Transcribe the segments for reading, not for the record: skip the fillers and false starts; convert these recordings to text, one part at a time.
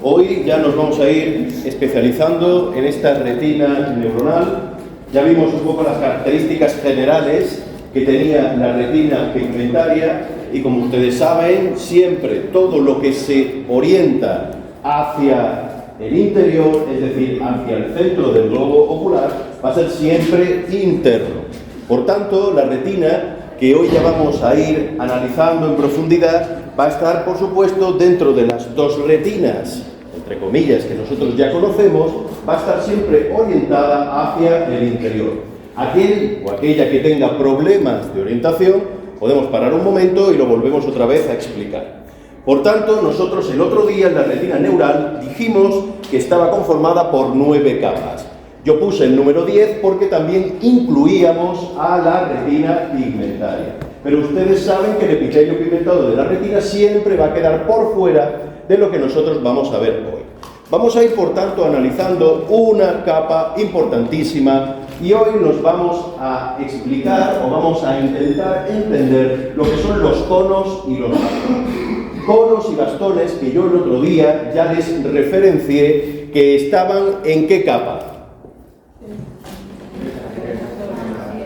Hoy ya nos vamos a ir especializando en esta retina neuronal. Ya vimos un poco las características generales que tenía la retina pigmentaria y, como ustedes saben, siempre todo lo que se orienta hacia el interior, es decir, hacia el centro del globo ocular, va a ser siempre interno. Por tanto, la retina, que hoy ya vamos a ir analizando en profundidad, va a estar, por supuesto, dentro de las dos retinas, entre comillas, que nosotros ya conocemos, va a estar siempre orientada hacia el interior. Aquel o aquella que tenga problemas de orientación, podemos parar un momento y lo volvemos otra vez a explicar. Por tanto, nosotros el otro día en la retina neural dijimos que estaba conformada por 9 capas. Yo puse el número 10 porque también incluíamos a la retina pigmentaria. Pero ustedes saben que el epitelio pigmentado de la retina siempre va a quedar por fuera de lo que nosotros vamos a ver hoy. Vamos a ir, por tanto, analizando una capa importantísima y hoy nos vamos a explicar o vamos a intentar entender lo que son los conos y los bastones. Conos y bastones que yo el otro día ya les referencié que estaban ¿en qué capa?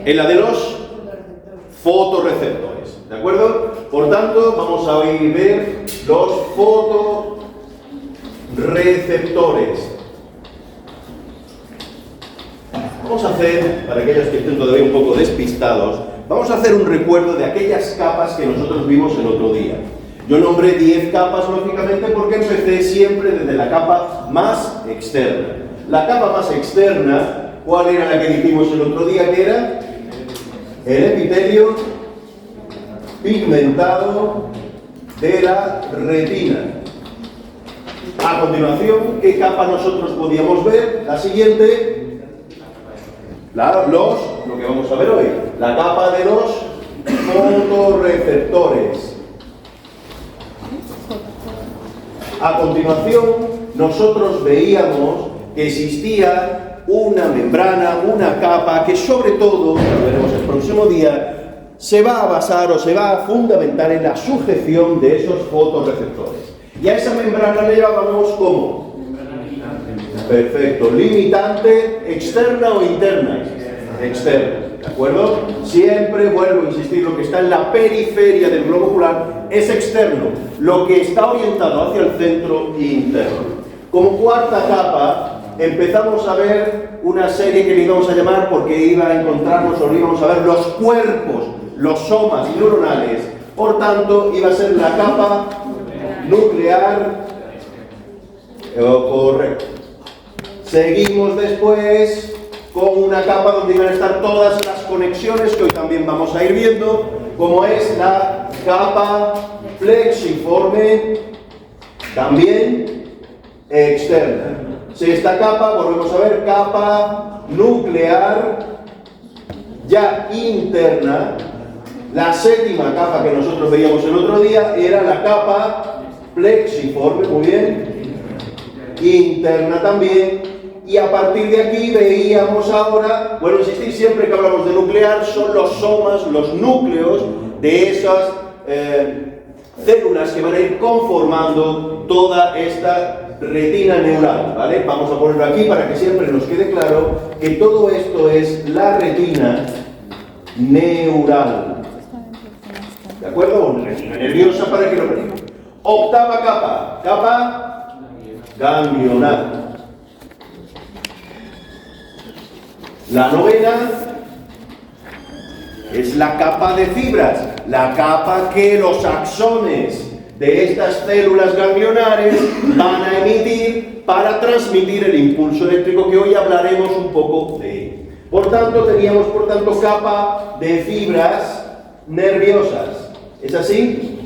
En la de los fotorreceptores, ¿de acuerdo? Por tanto, vamos a ver los fotorreceptores. Vamos a hacer, para aquellos que estén todavía un poco despistados, vamos a hacer un recuerdo de aquellas capas que nosotros vimos el otro día. Yo nombré 10 capas, lógicamente, porque empecé siempre desde la capa más externa. La capa más externa, ¿cuál era la que dijimos el otro día que era? El epitelio pigmentado de la retina. A continuación, ¿qué capa nosotros podíamos ver? La siguiente, lo que vamos a ver hoy, la capa de los fotorreceptores. A continuación, nosotros veíamos que existía una membrana, una capa que sobre todo, lo veremos el próximo día, se va a basar o se va a fundamentar en la sujeción de esos fotorreceptores. Y a esa membrana le llamamos ¿cómo? Perfecto. ¿Limitante externa o interna? Externa. ¿De acuerdo? Siempre vuelvo a insistir, lo que está en la periferia del globo ocular es externo. Lo que está orientado hacia el centro interno. Como cuarta capa, empezamos a ver una serie que le íbamos a llamar, porque iba a encontrarnos o íbamos a ver los cuerpos, los somas neuronales. Por tanto, iba a ser la capa nuclear. Correcto. Seguimos después con una capa donde iban a estar todas las conexiones que hoy también vamos a ir viendo, como es la capa flexiforme, también externa. Esta capa, volvemos a ver, capa nuclear, ya interna. La séptima capa que nosotros veíamos el otro día era la capa flexiforme, muy bien, interna también. Y a partir de aquí veíamos ahora, bueno, insistir, siempre que hablamos de nuclear, son los somas, los núcleos de esas células que van a ir conformando toda esta retina neural, ¿vale? Vamos a ponerlo aquí para que siempre nos quede claro que todo esto es la retina neural. ¿De acuerdo? O retina nerviosa para que lo veamos. Octava capa, capa ganglionar. La novena es la capa de fibras, la capa que los axones de estas células ganglionares van a emitir para transmitir el impulso eléctrico, que hoy hablaremos un poco de él. Por tanto, teníamos capa de fibras nerviosas. ¿Es así?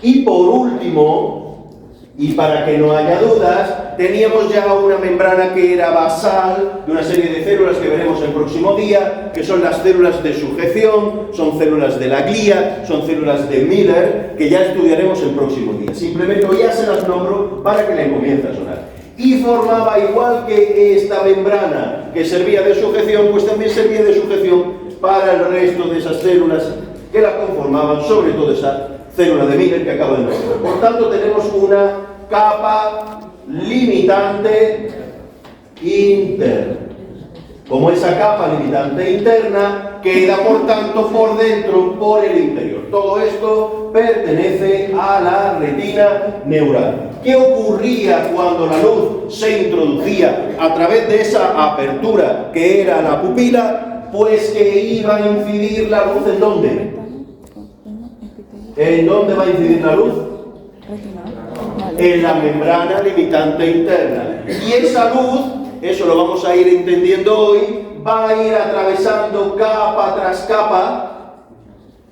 Y por último, y para que no haya dudas, teníamos ya una membrana que era basal de una serie de células que veremos el próximo día, que son las células de sujeción, son células de la glía, son células de Miller, que ya estudiaremos el próximo día. Simplemente hoy ya se las nombro para que le comience a sonar. Y formaba, igual que esta membrana que servía de sujeción, pues también servía de sujeción para el resto de esas células que la conformaban, sobre todo esa célula de Miller que acabo de nombrar. Por tanto, tenemos una capa limitante interna. Como esa capa limitante interna queda, por tanto, por dentro, por el interior. Todo esto pertenece a la retina neural. ¿Qué ocurría cuando la luz se introducía a través de esa apertura que era la pupila? Pues que iba a incidir la luz ¿en dónde? ¿En dónde va a incidir la luz? En la membrana limitante interna. Y esa luz, eso lo vamos a ir entendiendo hoy, va a ir atravesando capa tras capa,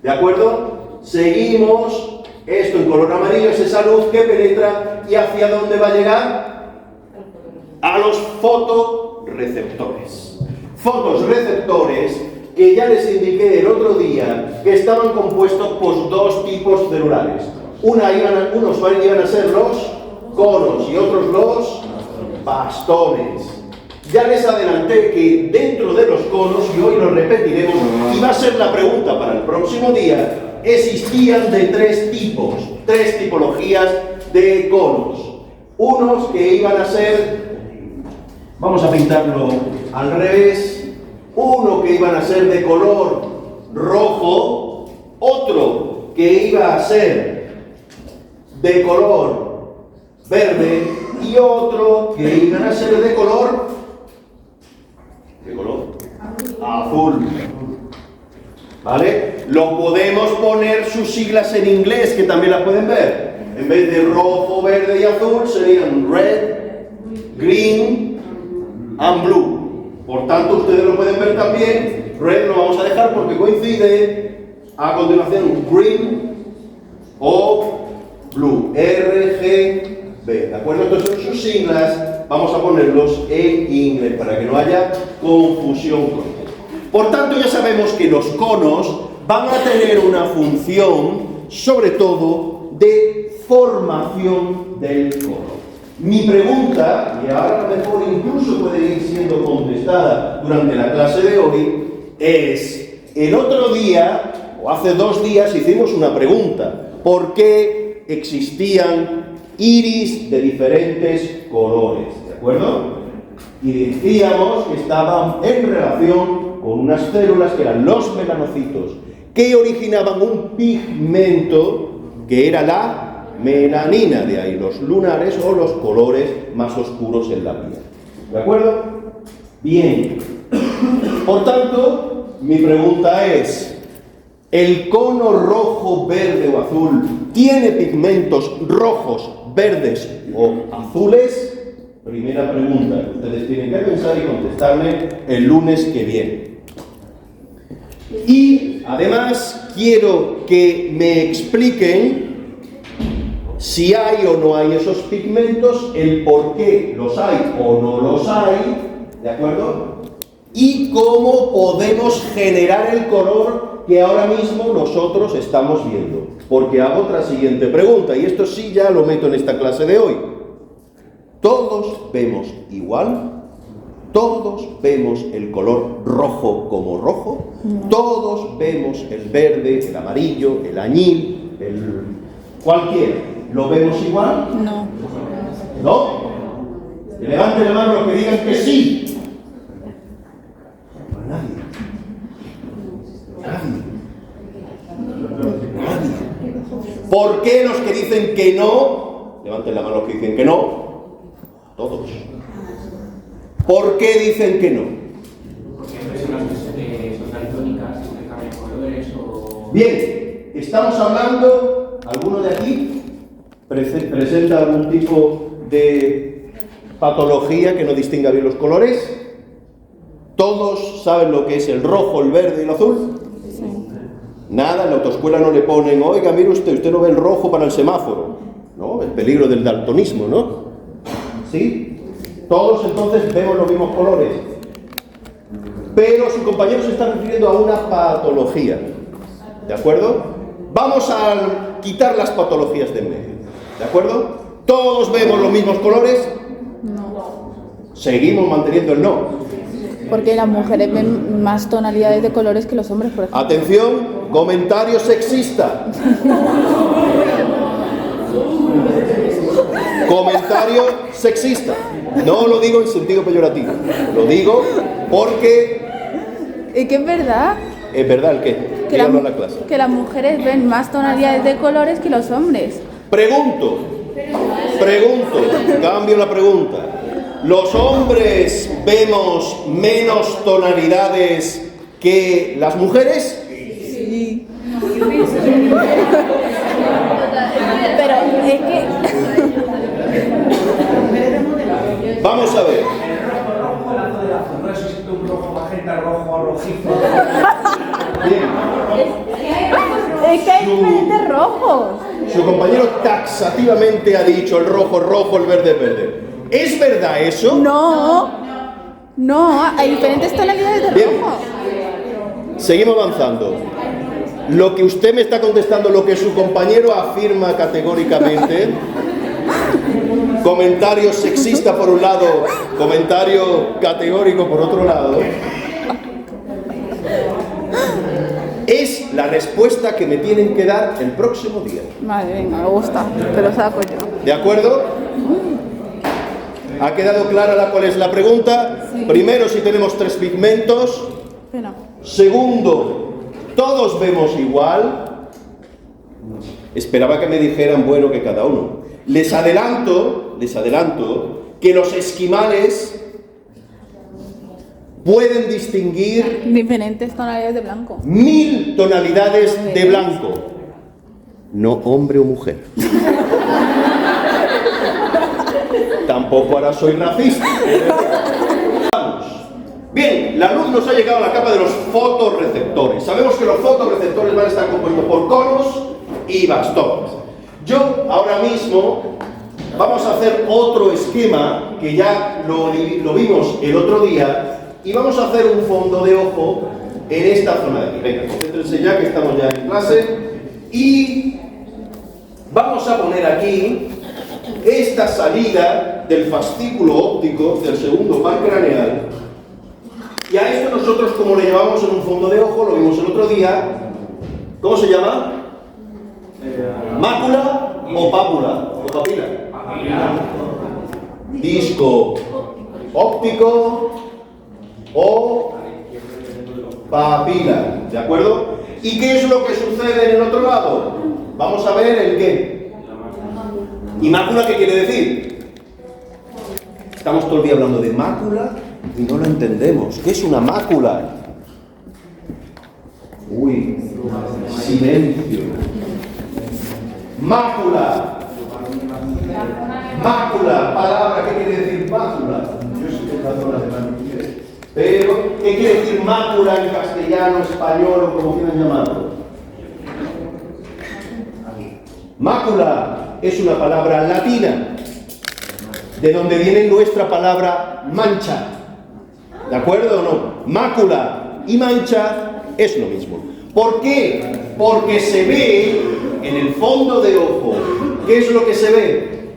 ¿de acuerdo? Seguimos, esto en color amarillo es esa luz que penetra, ¿y hacia dónde va a llegar? A los fotorreceptores. Fotorreceptores que ya les indiqué el otro día que estaban compuestos por dos tipos celulares. Unos iban a ser los conos y otros los bastones. Ya les adelanté que dentro de los conos, y hoy lo repetiremos, y va a ser la pregunta para el próximo día, existían de tres tipologías de conos. Unos que iban a ser, vamos a pintarlo al revés, uno que iban a ser de color rojo, otro que iba a ser de color verde y otro que iban a ser de color azul. ¿Vale? Lo podemos poner sus siglas en inglés, que también las pueden ver. En vez de rojo, verde y azul serían red, green and blue. Por tanto, ustedes lo pueden ver también. Red lo vamos a dejar porque coincide. A continuación, green o blue, RGB, ¿de acuerdo? Entonces son sus siglas, vamos a ponerlos en inglés para que no haya confusión con ellos. Por tanto, ya sabemos que los conos van a tener una función, sobre todo, de formación del cono. Mi pregunta, y ahora a lo mejor incluso puede ir siendo contestada durante la clase de hoy, es, el otro día, o hace 2 días, hicimos una pregunta. ¿Por qué existían iris de diferentes colores? ¿De acuerdo? Y decíamos que estaban en relación con unas células que eran los melanocitos, que originaban un pigmento que era la melanina, de ahí los lunares o los colores más oscuros en la piel. ¿De acuerdo? Bien. Por tanto, mi pregunta es, ¿el cono rojo, verde o azul tiene pigmentos rojos, verdes o azules? Primera pregunta que ustedes tienen que pensar y contestarme el lunes que viene. Y además quiero que me expliquen si hay o no hay esos pigmentos, el por qué los hay o no los hay, ¿de acuerdo? Y cómo podemos generar el color que ahora mismo nosotros estamos viendo. Porque hago otra siguiente pregunta, y esto sí ya lo meto en esta clase de hoy. ¿Todos vemos igual? ¿Todos vemos el color rojo como rojo? ¿Todos vemos el verde, el amarillo, el añil, el cualquiera? ¿Lo vemos igual? No. ¿No? Que levanten la mano los que digan que sí. Nadie. ¿Por qué los que dicen que no? Levanten la mano los que dicen que no. Todos. ¿Por qué dicen que no? Porque hay personas que son daltónicas, que cambian colores o... Bien, estamos hablando, ¿alguno de aquí presenta algún tipo de patología que no distinga bien los colores? ¿Todos saben lo que es el rojo, el verde y el azul? Sí. Nada, en la autoescuela no le ponen, oiga, mire usted no ve el rojo para el semáforo, ¿no? El peligro del daltonismo, ¿no? ¿Sí? Todos entonces vemos los mismos colores. Pero su compañero se está refiriendo a una patología. ¿De acuerdo? Vamos a quitar las patologías de en medio. ¿De acuerdo? ¿Todos vemos los mismos colores? No. Seguimos manteniendo el no. Porque las mujeres ven más tonalidades de colores que los hombres, por ejemplo. Atención, comentario sexista. Comentario sexista. No lo digo en sentido peyorativo. Lo digo porque... ¿Y que es verdad? ¿Es verdad el qué? Que, Dígalo a la clase. que las mujeres ven más tonalidades de colores que los hombres. Pregunto, cambio la pregunta. ¿Los hombres vemos menos tonalidades que las mujeres? Sí. Pero es que... Vamos a ver. No existe un rojo magenta, rojo rojizo. Bien. Es que hay diferentes rojos. Su compañero taxativamente ha dicho el rojo es rojo, el verde es verde. ¿Es verdad eso? No, hay diferentes tonalidades de Bien. rojo. Seguimos avanzando. Lo que usted me está contestando, lo que su compañero afirma categóricamente. Comentario sexista por un lado, comentario categórico por otro lado. Es la respuesta que me tienen que dar el próximo día. Vale, venga, me gusta, te lo saco yo. ¿De acuerdo? ¿Ha quedado clara cuál es la pregunta? Sí. Primero, si tenemos 3 pigmentos. Espera. Segundo, ¿todos vemos igual? Esperaba que me dijeran, bueno, que cada uno. Les adelanto que los esquimales pueden distinguir Diferentes tonalidades de blanco. 1000 tonalidades de blanco. No hombre o mujer. Tampoco ahora soy racista. Vamos. Bien, la luz nos ha llegado a la capa de los fotorreceptores. Sabemos que los fotorreceptores van a estar compuestos por conos y bastones. Yo ahora mismo vamos a hacer otro esquema que ya lo vimos el otro día y vamos a hacer un fondo de ojo en esta zona de aquí. Venga, concéntrense ya que estamos ya en clase y vamos a poner aquí esta salida del fascículo óptico del segundo par craneal. Y a esto nosotros, como le llamamos en un fondo de ojo, lo vimos el otro día, ¿cómo se llama? ¿Mácula o pápula? ¿O papila? Disco óptico o papila, ¿de acuerdo? ¿Y qué es lo que sucede en el otro lado? Vamos a ver el qué. ¿Y mácula qué quiere decir? Estamos todo el día hablando de mácula y no lo entendemos. ¿Qué es una mácula? Uy, silencio. Mácula. Mácula, palabra, ¿qué quiere decir mácula? Yo sé que es la zona de la mujer. Pero, ¿qué quiere decir mácula en castellano, español o como quieran llamarlo? Mácula es una palabra latina, de donde viene nuestra palabra mancha. ¿De acuerdo o no? Mácula y mancha es lo mismo. ¿Por qué? Porque se ve en el fondo de ojo. ¿Qué es lo que se ve?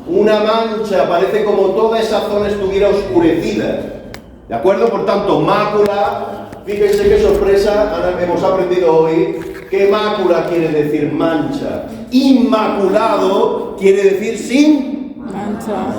Una mancha, parece como toda esa zona estuviera oscurecida. ¿De acuerdo? Por tanto, mácula, fíjense qué sorpresa, ahora hemos aprendido hoy que mácula quiere decir mancha. Inmaculado quiere decir sin Mancha.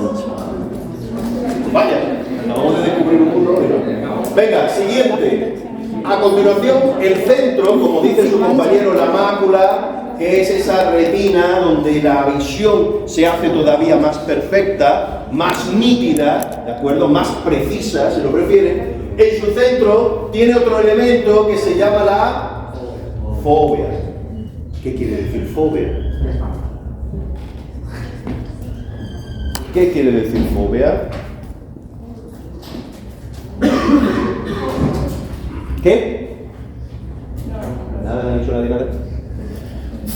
Vaya, acabamos de descubrir un mundo nuevo. Venga, siguiente. A continuación, el centro, como dice su compañero, la mácula, que es esa retina donde la visión se hace todavía más perfecta, más nítida, ¿de acuerdo? Más precisa, si lo prefieren. En su centro tiene otro elemento que se llama la fóvea. ¿Qué quiere decir fóvea? ¿Qué quiere decir fóvea? ¿Qué? Nada, no ha dicho nadie nada.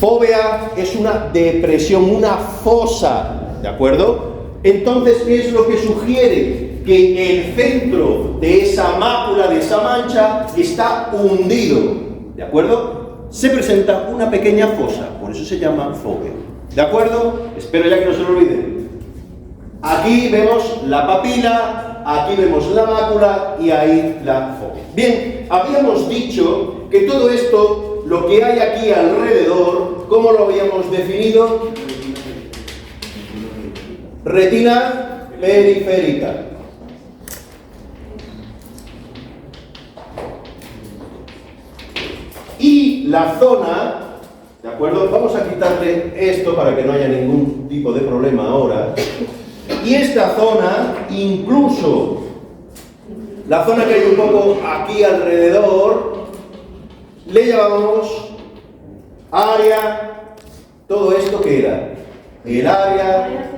Fóvea es una depresión, una fosa, ¿de acuerdo? Entonces, ¿qué es lo que sugiere? Que el centro de esa mácula, de esa mancha, está hundido, ¿de acuerdo? Se presenta una pequeña fosa, por eso se llama fóvea, ¿de acuerdo? Espero ya que no se lo olviden. Aquí vemos la papila, aquí vemos la mácula y ahí la fóvea. Bien, habíamos dicho que todo esto, lo que hay aquí alrededor, ¿cómo lo habíamos definido? Retina periférica. Y la zona, ¿de acuerdo? Vamos a quitarle esto para que no haya ningún tipo de problema ahora. Y esta zona, incluso la zona que hay un poco aquí alrededor, le llamamos área. ¿Todo esto qué era? El área.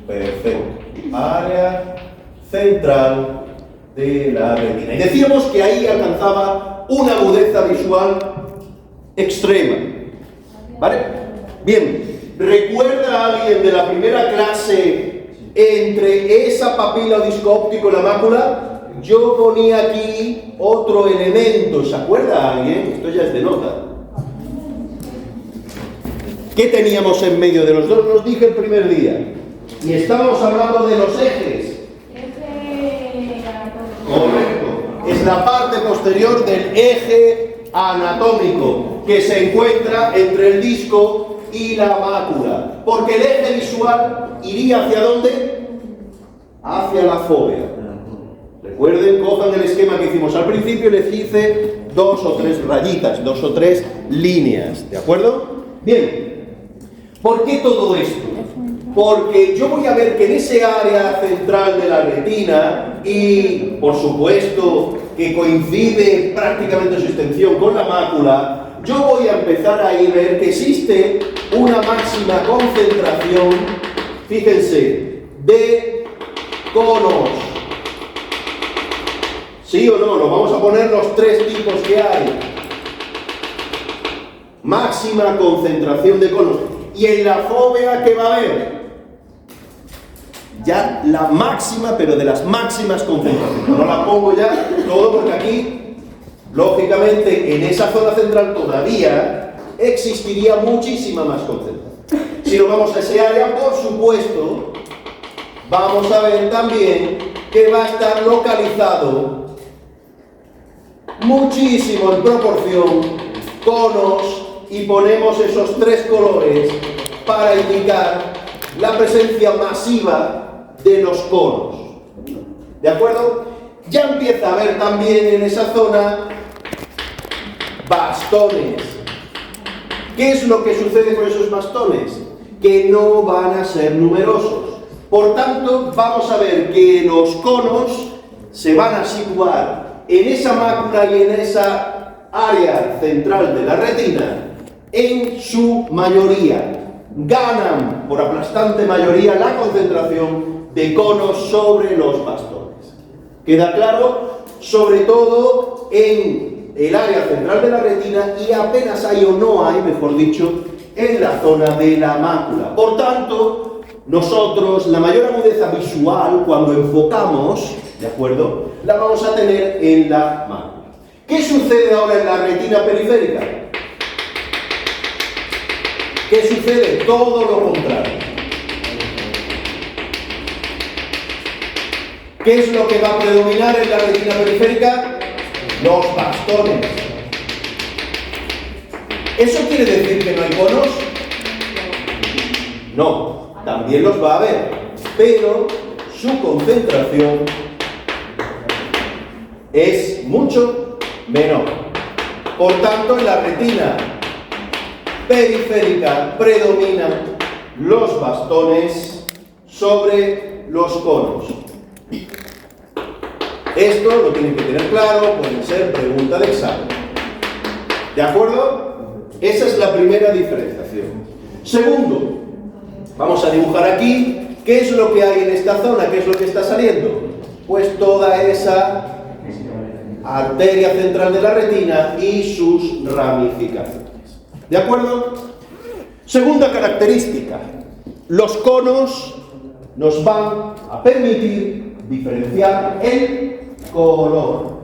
Perfecto. Área central de la retina. Y decíamos que ahí alcanzaba una agudeza visual extrema. ¿Vale? Bien. ¿Recuerda alguien de la primera clase entre esa papila o disco óptico y la mácula? Yo ponía aquí otro elemento. ¿Se acuerda alguien? Esto ya es de nota. ¿Qué teníamos en medio de los dos? Los dije el primer día. Y estábamos hablando de los ejes. Correcto. Es la parte posterior del eje anatómico que se encuentra entre el disco y la mácula. Porque el eje visual iría ¿hacia dónde? Hacia la fóvea. Recuerden, cojan el esquema que hicimos al principio y les hice 2 o 3 rayitas, 2 o 3 líneas. ¿De acuerdo? Bien. ¿Por qué todo esto? Porque yo voy a ver que en ese área central de la retina, y por supuesto que coincide prácticamente su extensión con la mácula, yo voy a empezar a ver que existe una máxima concentración, fíjense, de conos. ¿Sí o no? Nos vamos a poner los 3 tipos que hay. Máxima concentración de conos. Y en la fóvea, ¿qué va a haber? Ya la máxima, pero de las máximas concentraciones. No la pongo ya todo porque aquí, lógicamente, en esa zona central todavía existiría muchísima más concentración. Si nos vamos a ese área, por supuesto, vamos a ver también que va a estar localizado muchísimo en proporción conos, y ponemos esos 3 colores para indicar la presencia masiva de los conos. ¿De acuerdo? Ya empieza a haber también en esa zona bastones. ¿Qué es lo que sucede con esos bastones? Que no van a ser numerosos. Por tanto, vamos a ver que los conos se van a situar en esa mácula y en esa área central de la retina. En su mayoría, ganan por aplastante mayoría la concentración de conos sobre los bastones. ¿Queda claro? Sobre todo en el área central de la retina y apenas hay o no hay, mejor dicho, en la zona de la mácula. Por tanto, nosotros la mayor agudeza visual cuando enfocamos, ¿de acuerdo?, la vamos a tener en la mácula. ¿Qué sucede ahora en la retina periférica? ¿Qué sucede? Todo lo contrario. ¿Qué es lo que va a predominar en la retina periférica? Los bastones. ¿Eso quiere decir que no hay conos? No, también los va a haber, pero su concentración es mucho menor. Por tanto, en la retina periférica predominan los bastones sobre los conos. Esto lo tienen que tener claro, puede ser pregunta de examen. ¿De acuerdo? Esa es la primera diferenciación. Segundo, vamos a dibujar aquí qué es lo que hay en esta zona, qué es lo que está saliendo. Pues toda esa arteria central de la retina y sus ramificaciones. ¿De acuerdo? Segunda característica. Los conos nos van a permitir diferenciar el color.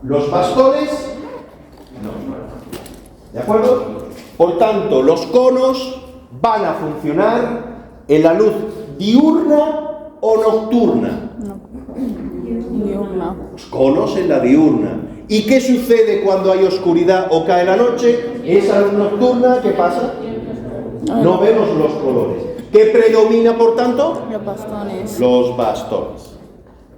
Los bastones, no. ¿De acuerdo? Por tanto, los conos van a funcionar en la luz diurna o nocturna. Diurna. Los conos en la diurna. ¿Y qué sucede cuando hay oscuridad o cae la noche? Esa luz nocturna, ¿qué pasa? No vemos los colores. ¿Qué predomina, por tanto? Los bastones. Los bastones.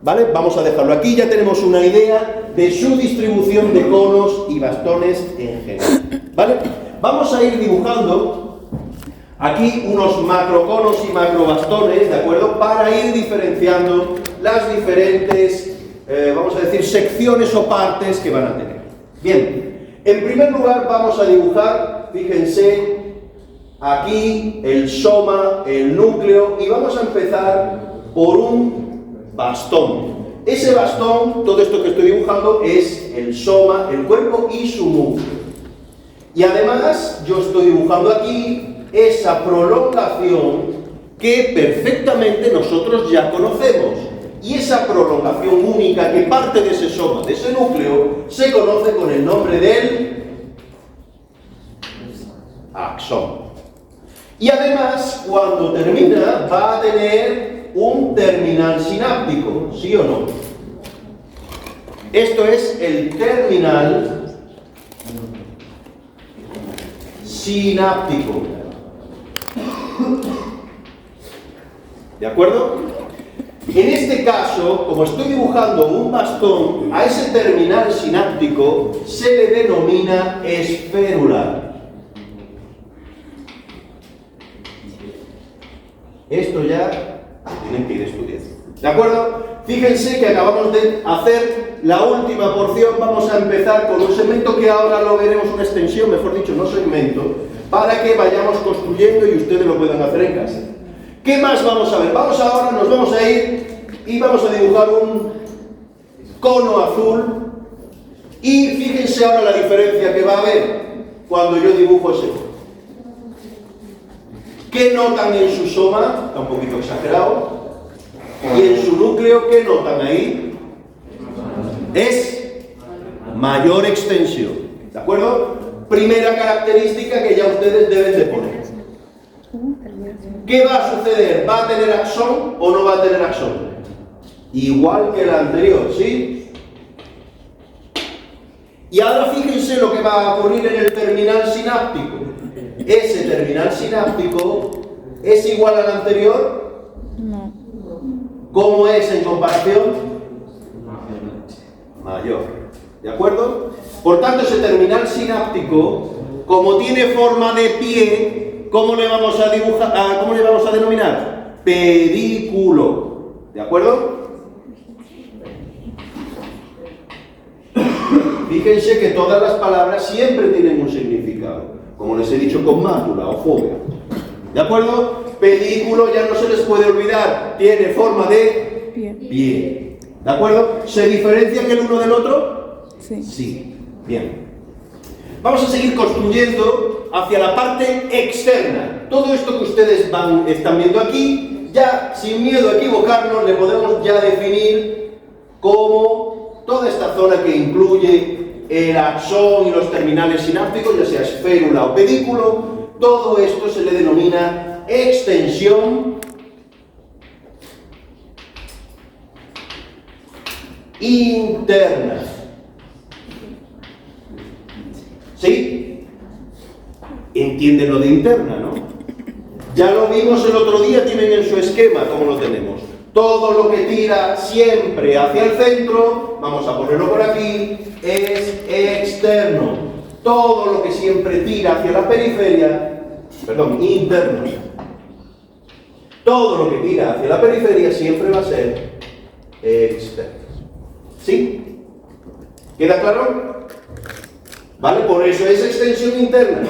¿Vale? Vamos a dejarlo aquí. Ya tenemos una idea de su distribución de conos y bastones en general. ¿Vale? Vamos a ir dibujando aquí unos macroconos y macrobastones, ¿de acuerdo? Para ir diferenciando las diferentes, vamos a decir, secciones o partes que van a tener. Bien, en primer lugar vamos a dibujar, fíjense, aquí el soma, el núcleo, y vamos a empezar por un bastón. Ese bastón, todo esto que estoy dibujando, es el soma, el cuerpo y su núcleo. Y además, yo estoy dibujando aquí esa prolongación que perfectamente nosotros ya conocemos. Y esa prolongación única que parte de ese soma, de ese núcleo, se conoce con el nombre del axón. Y además, cuando termina, va a tener un terminal sináptico, ¿sí o no? Esto es el terminal sináptico. ¿De acuerdo? En este caso, como estoy dibujando un bastón, a ese terminal sináptico se le denomina esférula. Esto ya tienen que ir estudiando. ¿De acuerdo? Fíjense que acabamos de hacer la última porción. Vamos a empezar con un segmento que ahora lo veremos, una extensión, mejor dicho, no segmento, para que vayamos construyendo y ustedes lo puedan hacer en casa. ¿Qué más vamos a ver? Nos vamos a ir y vamos a dibujar un cono azul. Y fíjense ahora la diferencia que va a haber cuando yo dibujo ese cono. ¿Qué notan en su soma? Está un poquito exagerado. Y en su núcleo, ¿qué notan ahí? Es mayor extensión. ¿De acuerdo? Primera característica que ya ustedes deben de poner. ¿Qué va a suceder? ¿Va a tener axón o no va a tener axón? Igual que la anterior, ¿sí? Y ahora fíjense lo que va a ocurrir en el terminal sináptico. ¿Ese terminal sináptico es igual al anterior? No. ¿Cómo es en comparación? Mayor. ¿De acuerdo? Por tanto, ese terminal sináptico, como tiene forma de pie, ¿cómo le vamos a dibujar? ¿Cómo le vamos a denominar? Pedículo. ¿De acuerdo? Fíjense que todas las palabras siempre tienen un significado, como les he dicho con mátula o fobia. ¿De acuerdo? Pedículo ya no se les puede olvidar, tiene forma de pie. ¿De acuerdo? ¿Se diferencian el uno del otro? Sí. Sí. Bien. Vamos a seguir construyendo hacia la parte externa. Todo esto que ustedes están viendo aquí, ya sin miedo a equivocarnos, le podemos ya definir como toda esta zona que incluye el axón y los terminales sinápticos, ya sea esférula o pedículo. Todo esto se le denomina extensión interna. ¿Sí? Entienden lo de interna, ¿no? Ya lo vimos el otro día, tienen en su esquema cómo lo tenemos. Todo lo que tira siempre hacia el centro, vamos a ponerlo por aquí, es externo. Todo lo que siempre tira hacia la periferia, interno. Todo lo que tira hacia la periferia siempre va a ser externo. ¿Sí? ¿Queda claro? ¿Vale? Por eso es extensión interna.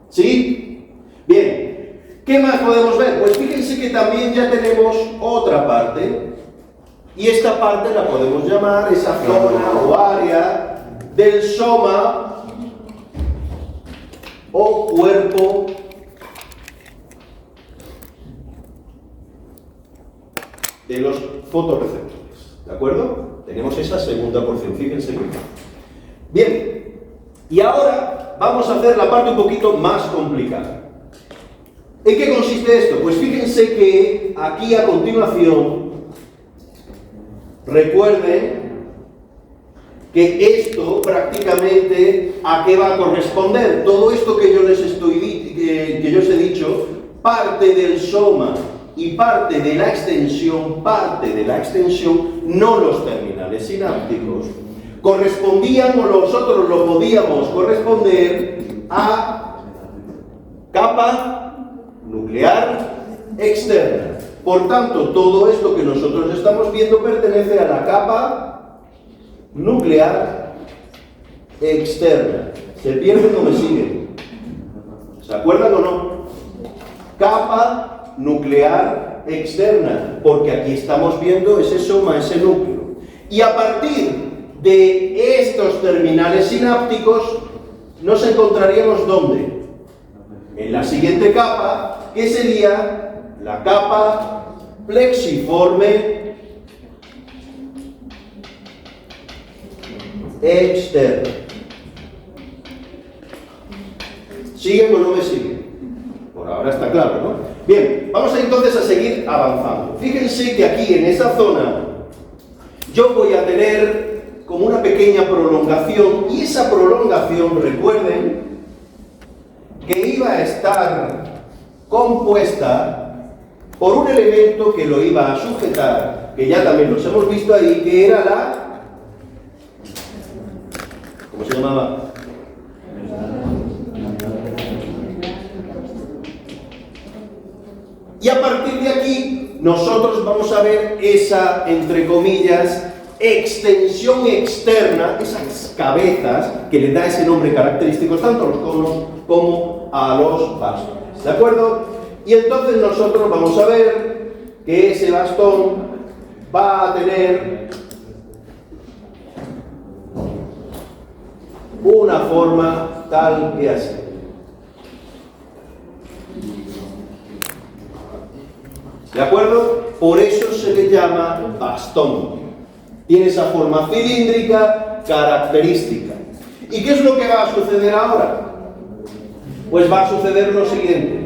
¿Sí? Bien. ¿Qué más podemos ver? Pues fíjense que también ya tenemos otra parte. Y esta parte la podemos llamar esa zona o área del soma o cuerpo de los fotorreceptores. ¿De acuerdo? Tenemos esa segunda porción, fíjense bien. Bien, y ahora vamos a hacer la parte un poquito más complicada. ¿En qué consiste esto? Pues fíjense que aquí a continuación, recuerden que esto prácticamente a qué va a corresponder. Todo esto que yo les he dicho parte del soma y parte de la extensión, no los terminales sinápticos, correspondían, o nosotros lo podíamos corresponder a capa nuclear externa. Por tanto, todo esto que nosotros estamos viendo pertenece a la capa nuclear externa. ¿Se pierden o me siguen? ¿Se acuerdan o no? Capa nuclear externa, porque aquí estamos viendo ese soma, ese núcleo. Y a partir de estos terminales sinápticos nos encontraríamos ¿dónde? En la siguiente capa, que sería la capa plexiforme externa. ¿Siguen o no me siguen? Por ahora está claro, ¿no? Bien, vamos entonces a seguir avanzando. Fíjense que aquí en esa zona yo voy a tener como una pequeña prolongación, y esa prolongación, recuerden, que iba a estar compuesta por un elemento que lo iba a sujetar, que ya también los hemos visto ahí, que era la... ¿cómo se llamaba? Y a partir de aquí, nosotros vamos a ver esa, entre comillas, extensión externa, esas cabezas que le da ese nombre característico tanto a los conos como a los bastones. ¿De acuerdo? Y entonces nosotros vamos a ver que ese bastón va a tener una forma tal que así. ¿De acuerdo? Por eso se le llama bastón. Tiene esa forma cilíndrica característica. ¿Y qué es lo que va a suceder ahora? Pues va a suceder lo siguiente.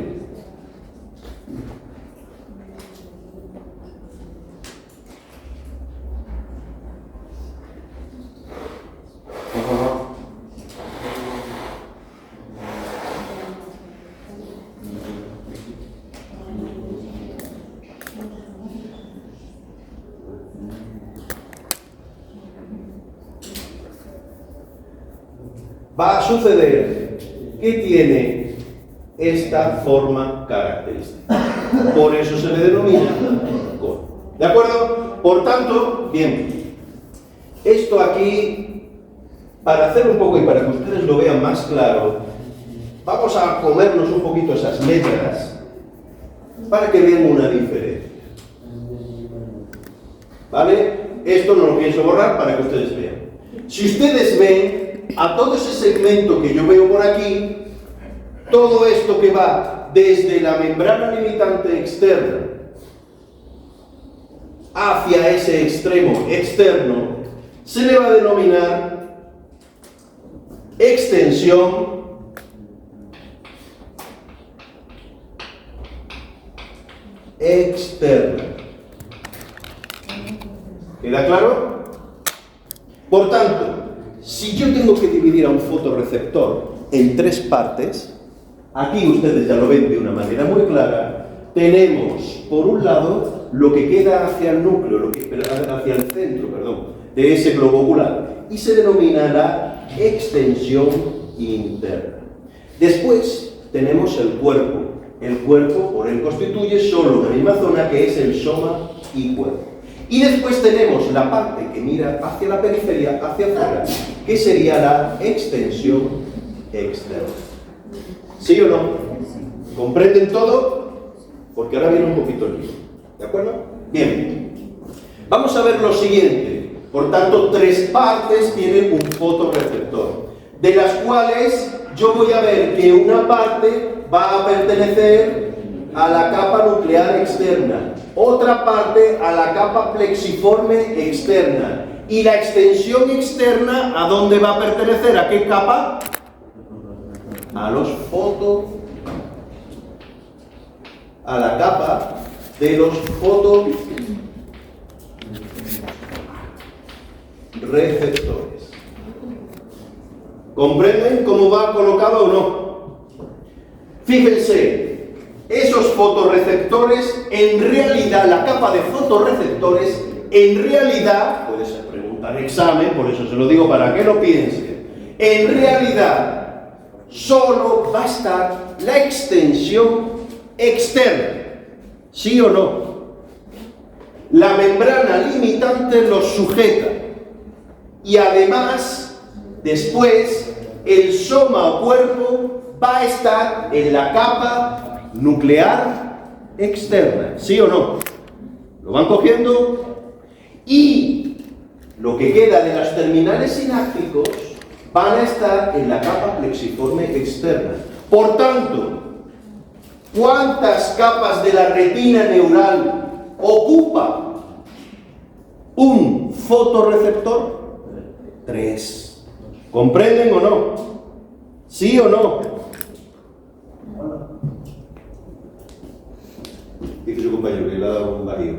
Va a suceder que tiene esta forma característica. Por eso se le denomina cono. ¿De acuerdo? Por tanto, bien, esto aquí, para hacer un poco y para que ustedes lo vean más claro, vamos a comernos un poquito esas letras para que vean una diferencia. ¿Vale? Esto no lo pienso borrar para que ustedes vean. Si ustedes ven, a todo ese segmento que yo veo por aquí, todo esto que va desde la membrana limitante externa hacia ese extremo externo, se le va a denominar extensión externa. ¿Queda claro? Por tanto, si yo tengo que dividir a un fotorreceptor en tres partes, aquí ustedes ya lo ven de una manera muy clara, tenemos por un lado lo que queda hacia el núcleo, hacia el centro, de ese globo ocular, y se denomina la extensión interna. Después tenemos el cuerpo. El cuerpo, por él, constituye solo una misma zona que es el soma y cuerpo. Y después tenemos la parte que mira hacia la periferia, hacia afuera, que sería la extensión externa. ¿Sí o no? ¿Comprenden todo? Porque ahora viene un poquito el lío. ¿De acuerdo? Bien. Vamos a ver lo siguiente. Por tanto, tres partes tienen un fotorreceptor, de las cuales yo voy a ver que una parte va a pertenecer a la capa nuclear externa, otra parte a la capa plexiforme externa, y la extensión externa, ¿a dónde va a pertenecer? ¿A qué capa? A los a la capa de los fotorreceptores. ¿Comprenden cómo va colocado o no? Fíjense, esos fotorreceptores, en realidad, la capa de fotorreceptores, en realidad, puede ser pregunta de examen, por eso se lo digo para que lo piensen, en realidad, solo va a estar la extensión externa, ¿sí o no? La membrana limitante los sujeta y además, después, el soma o cuerpo va a estar en la capa nuclear externa, ¿sí o no? ¿Lo van cogiendo? Y lo que queda de las terminales sinápticos van a estar en la capa plexiforme externa. Por tanto, ¿cuántas capas de la retina neural ocupa un fotorreceptor? 3. ¿Comprenden o no? ¿Sí o no? Dice su compañero que le ha dado un bajío.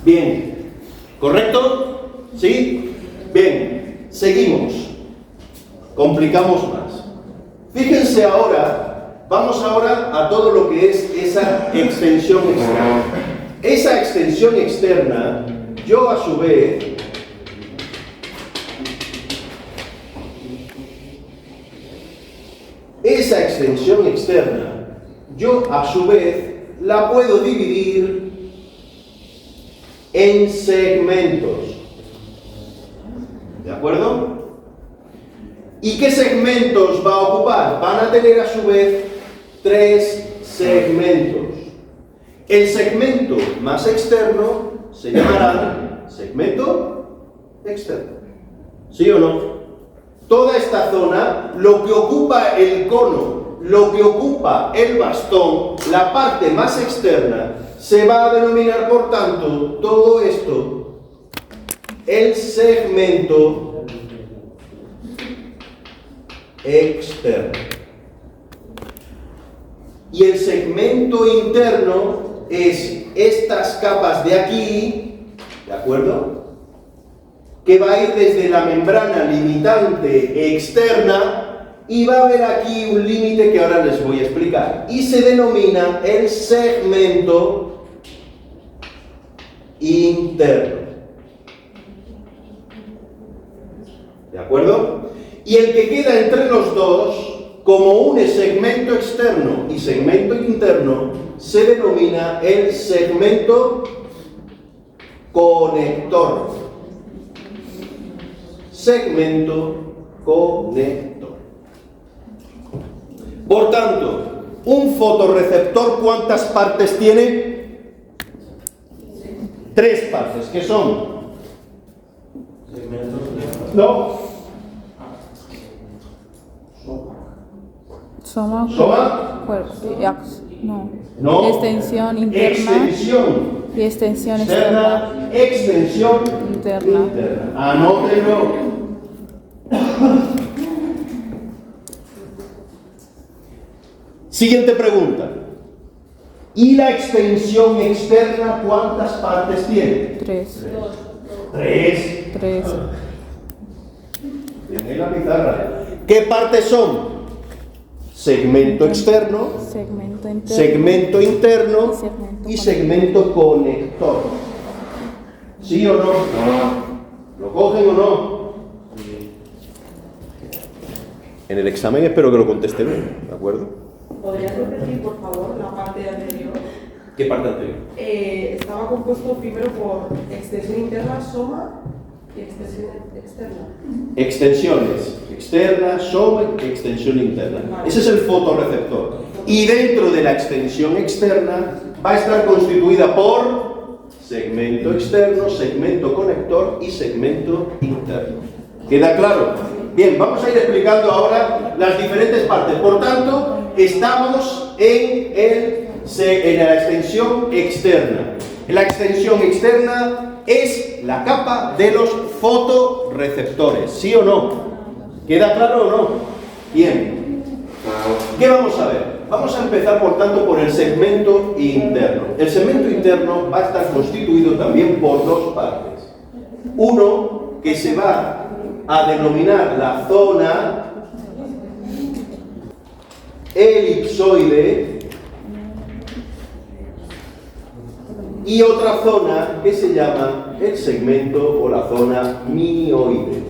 Bien. ¿Correcto? ¿Sí? Bien. Seguimos. Complicamos más. Fíjense ahora, vamos ahora a todo lo que es esa extensión externa. Esa extensión externa, yo a su vez, esa extensión externa, yo a su vez la puedo dividir en segmentos. ¿De acuerdo? ¿Y qué segmentos va a ocupar? Van a tener a su vez 3 segmentos. El segmento más externo se llamará segmento externo. ¿Sí o no? Toda esta zona, lo que ocupa el cono, lo que ocupa el bastón, la parte más externa, se va a denominar, por tanto, todo esto, el segmento externo. Y el segmento interno es estas capas de aquí, ¿de acuerdo? Que va a ir desde la membrana limitante externa y va a haber aquí un límite que ahora les voy a explicar. Y se denomina el segmento interno. ¿De acuerdo? Y el que queda entre los dos, como une segmento externo y segmento interno, se denomina el segmento conector. Segmento conector. Por tanto, un fotorreceptor, ¿cuántas partes tiene? 3 partes, ¿qué son? No. Soma. No. No. Extensión interna. Extensión. Y extensión externa. Extensión Interna. Anótenlo. Siguiente pregunta. ¿Y la extensión externa cuántas partes tiene? 3. 3. Tiene la pizarra. ¿Qué partes son? Segmento externo, segmento interno y segmento conector. ¿Sí o no? ¿Lo cogen o no? En el examen espero que lo conteste bien, ¿de acuerdo? ¿Podrías repetir, por favor, la parte anterior? ¿Qué parte anterior? Estaba compuesto primero por extensión interna, soma, y extensión externa. Extensiones externa, soma y extensión interna. Vale. Ese es el fotorreceptor. Y dentro de la extensión externa va a estar constituida por segmento externo, segmento conector y segmento interno. ¿Queda claro? Bien, vamos a ir explicando ahora las diferentes partes. Por tanto, estamos en la extensión externa. La extensión externa es la capa de los fotorreceptores, ¿sí o no? ¿Queda claro o no? Bien. ¿Qué vamos a ver? Vamos a empezar, por tanto, por el segmento interno. El segmento interno va a estar constituido también por 2 partes. Uno que se va a denominar la zona elipsoide y otra zona que se llama el segmento o la zona mioide.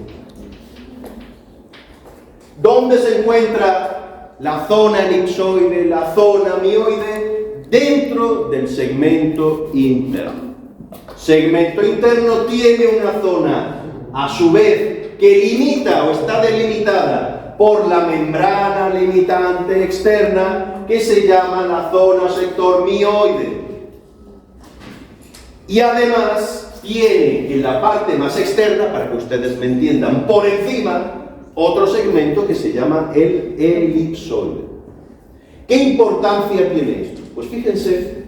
¿Dónde se encuentra la zona elipsoide, la zona mioide? Dentro del segmento interno. Segmento interno tiene una zona, a su vez, que limita o está delimitada por la membrana limitante externa, que se llama la zona sector mioide. Y además tiene en la parte más externa, para que ustedes me entiendan, por encima, otro segmento que se llama el elipsoide. ¿Qué importancia tiene esto? Pues fíjense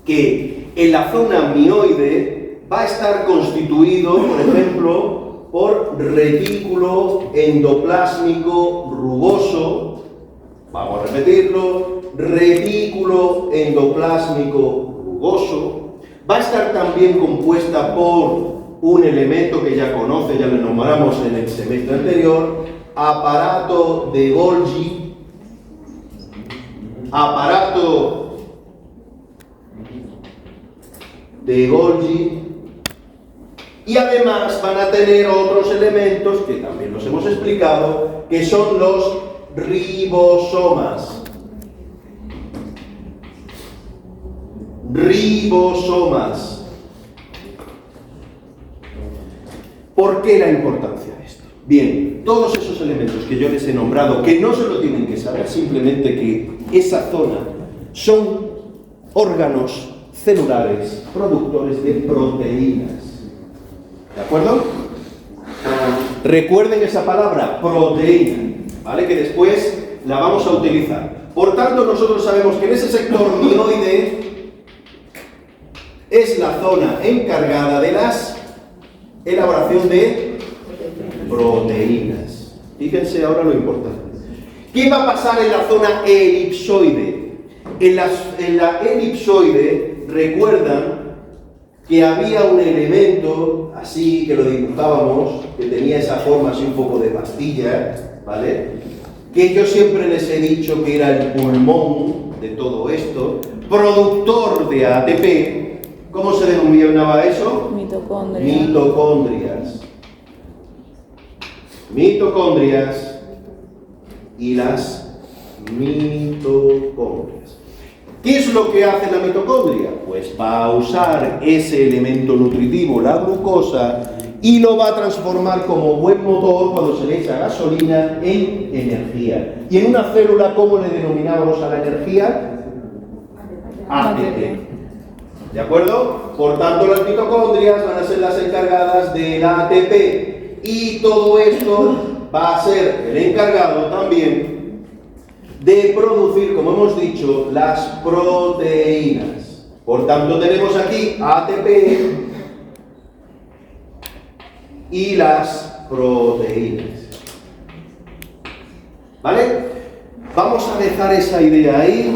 que en la zona mioide va a estar constituido, por ejemplo, por retículo endoplásmico rugoso. Vamos a repetirlo: retículo endoplásmico rugoso. Va a estar también compuesta por un elemento que ya conoce, ya lo nombramos en el semestre anterior, aparato de Golgi, aparato de Golgi, y además van a tener otros elementos que también los hemos explicado, que son los ribosomas. Ribosomas. ¿Por qué la importancia de esto? Bien, todos esos elementos que yo les he nombrado, que no se lo tienen que saber, simplemente que esa zona son órganos celulares productores de proteínas. ¿De acuerdo? Recuerden esa palabra, proteína, ¿vale? Que después la vamos a utilizar. Por tanto, nosotros sabemos que en ese sector mioide es la zona encargada de la elaboración de proteínas. Fíjense ahora lo importante. ¿Qué va a pasar en la zona elipsoide? En la elipsoide, recuerdan que había un elemento, así que lo dibujábamos, que tenía esa forma así un poco de pastilla, ¿vale? Que yo siempre les he dicho que era el pulmón de todo esto, productor de ATP. ¿Cómo se denominaba eso? Mitocondria. Mitocondrias. Mitocondrias y las mitocondrias. ¿Qué es lo que hace la mitocondria? Pues va a usar ese elemento nutritivo, la glucosa, y lo va a transformar como buen motor cuando se le echa gasolina en energía. Y en una célula, ¿cómo le denominamos a la energía? ATP. ¿De acuerdo? Por tanto, las mitocondrias van a ser las encargadas del ATP. Y todo esto va a ser el encargado también de producir, como hemos dicho, las proteínas. Por tanto, tenemos aquí ATP y las proteínas. ¿Vale? Vamos a dejar esa idea ahí,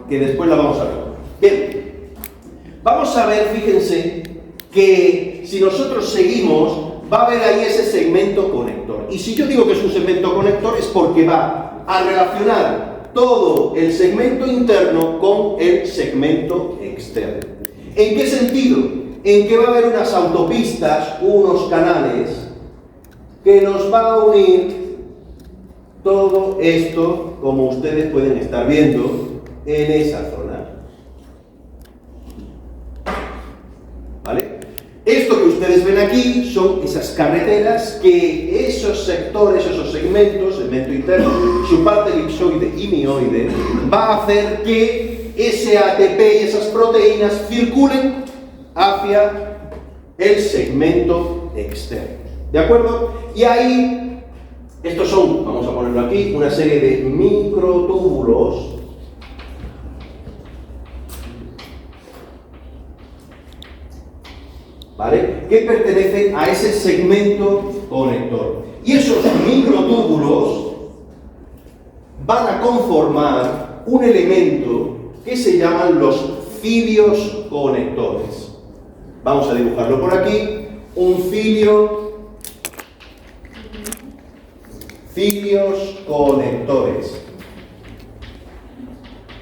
que después la vamos a ver. Bien. Vamos a ver, fíjense, que si nosotros seguimos, va a haber ahí ese segmento conector. Y si yo digo que es un segmento conector, es porque va a relacionar todo el segmento interno con el segmento externo. ¿En qué sentido? En que va a haber unas autopistas, unos canales, que nos va a unir todo esto, como ustedes pueden estar viendo, en esa zona. ¿Vale? Esto que ustedes ven aquí son esas carreteras que esos sectores, esos segmentos, segmento interno, su parte elipsoide y mioide, va a hacer que ese ATP y esas proteínas circulen hacia el segmento externo. ¿De acuerdo? Y ahí, estos son, vamos a ponerlo aquí, una serie de microtúbulos. ¿Vale? Que pertenecen a ese segmento conector. Y esos microtúbulos van a conformar un elemento que se llaman los cilios conectores. Vamos a dibujarlo por aquí. Un cilios conectores.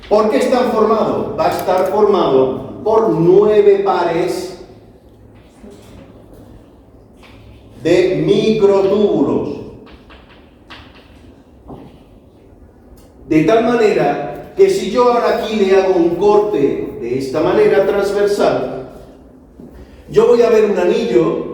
¿Por qué está formado? Va a estar formado por 9 pares de microtúbulos. De tal manera que si yo ahora aquí le hago un corte de esta manera transversal, yo voy a ver un anillo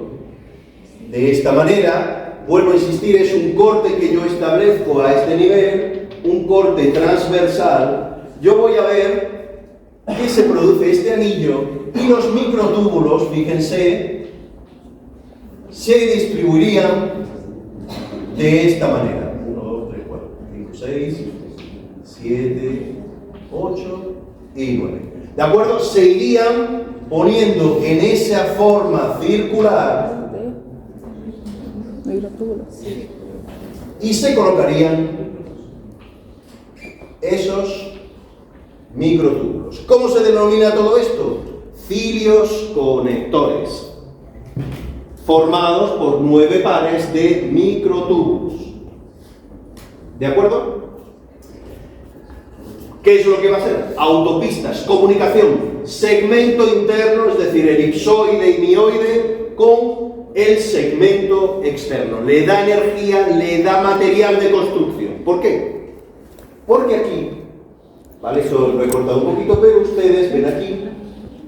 de esta manera. Vuelvo a insistir, es un corte que yo establezco a este nivel, un corte transversal. Yo voy a ver que se produce este anillo y los microtúbulos, fíjense, se distribuirían de esta manera. 1, 2, 3, 4, 5, 6, 7, 8 y 9. ¿De acuerdo? Se irían poniendo en esa forma circular y se colocarían esos microtúbulos. ¿Cómo se denomina todo esto? Cilios conectores, formados por 9 pares de microtúbulos. ¿De acuerdo? ¿Qué es lo que va a ser? Autopistas, comunicación, segmento interno, es decir, elipsoide y mioide, con el segmento externo. Le da energía, le da material de construcción. ¿Por qué? Porque aquí, ¿vale? Eso lo he cortado un poquito, pero ustedes ven aquí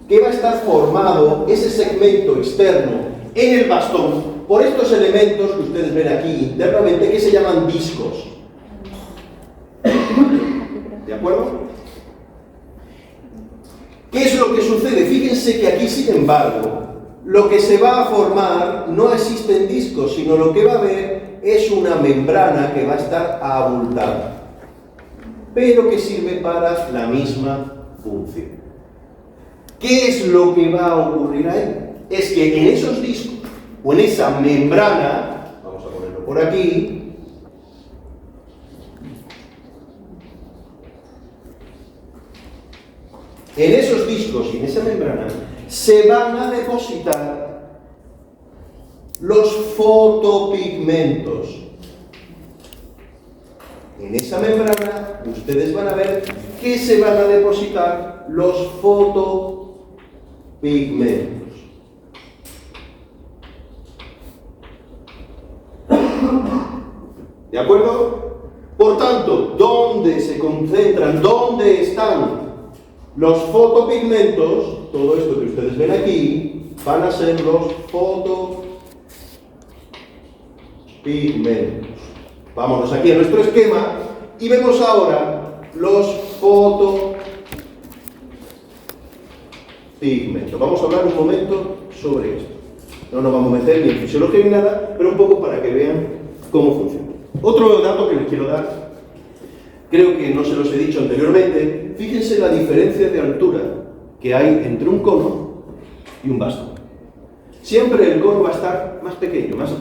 que va a estar formado ese segmento externo en el bastón por estos elementos que ustedes ven aquí internamente, que se llaman discos. ¿De acuerdo? ¿Qué es lo que sucede? Fíjense que aquí, sin embargo, lo que se va a formar no existen discos, sino lo que va a haber es una membrana que va a estar abultada, pero que sirve para la misma función. ¿Qué es lo que va a ocurrir ahí? Es que en esos discos, o en esa membrana, vamos a ponerlo por aquí, en esos discos y en esa membrana se van a depositar los fotopigmentos. En esa membrana ustedes van a ver que se van a depositar los fotopigmentos. ¿De acuerdo? Por tanto, ¿dónde se concentran? ¿Dónde están los fotopigmentos? Todo esto que ustedes ven aquí van a ser los fotopigmentos. Vámonos aquí a nuestro esquema y vemos ahora los fotopigmentos. Vamos a hablar un momento sobre esto. No nos vamos a meter ni en fisiología ni nada, pero un poco para que vean cómo funciona. Otro dato que les quiero dar, creo que no se los he dicho anteriormente, fíjense la diferencia de altura que hay entre un cono y un bastón. Siempre el cono va a estar más pequeño, más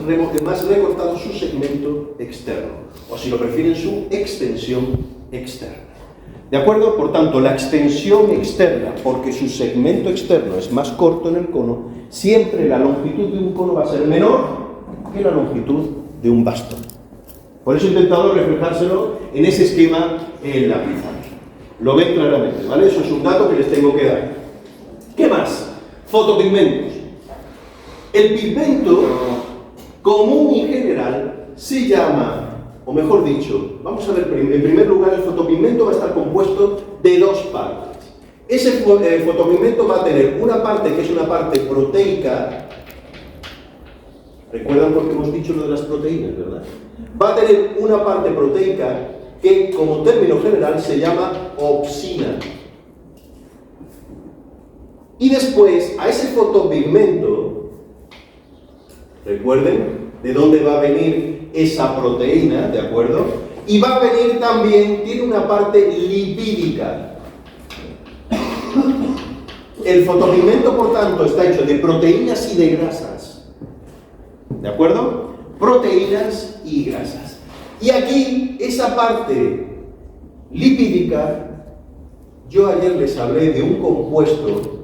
recortado su segmento externo, o si lo prefieren, su extensión externa. ¿De acuerdo? Por tanto, la extensión externa, porque su segmento externo es más corto en el cono, siempre la longitud de un cono va a ser menor que la longitud de un bastón. Por eso he intentado reflejárselo en ese esquema en la pizarra. Lo ven claramente, ¿vale? Eso es un dato que les tengo que dar. ¿Qué más? Fotopigmentos. El pigmento común y general se llama, o mejor dicho, vamos a ver, en primer lugar, el fotopigmento va a estar compuesto de 2 partes. Ese fotopigmento va a tener una parte que es una parte proteica. ¿Recuerdan por qué hemos dicho lo de las proteínas, verdad? Va a tener una parte proteica que, como término general, se llama opsina. Y después, a ese fotopigmento, recuerden de dónde va a venir esa proteína, ¿de acuerdo? Y va a venir también, tiene una parte lipídica. El fotopigmento, por tanto, está hecho de proteínas y de grasas. ¿De acuerdo? Proteínas y grasas. Y aquí, esa parte lipídica, yo ayer les hablé de un compuesto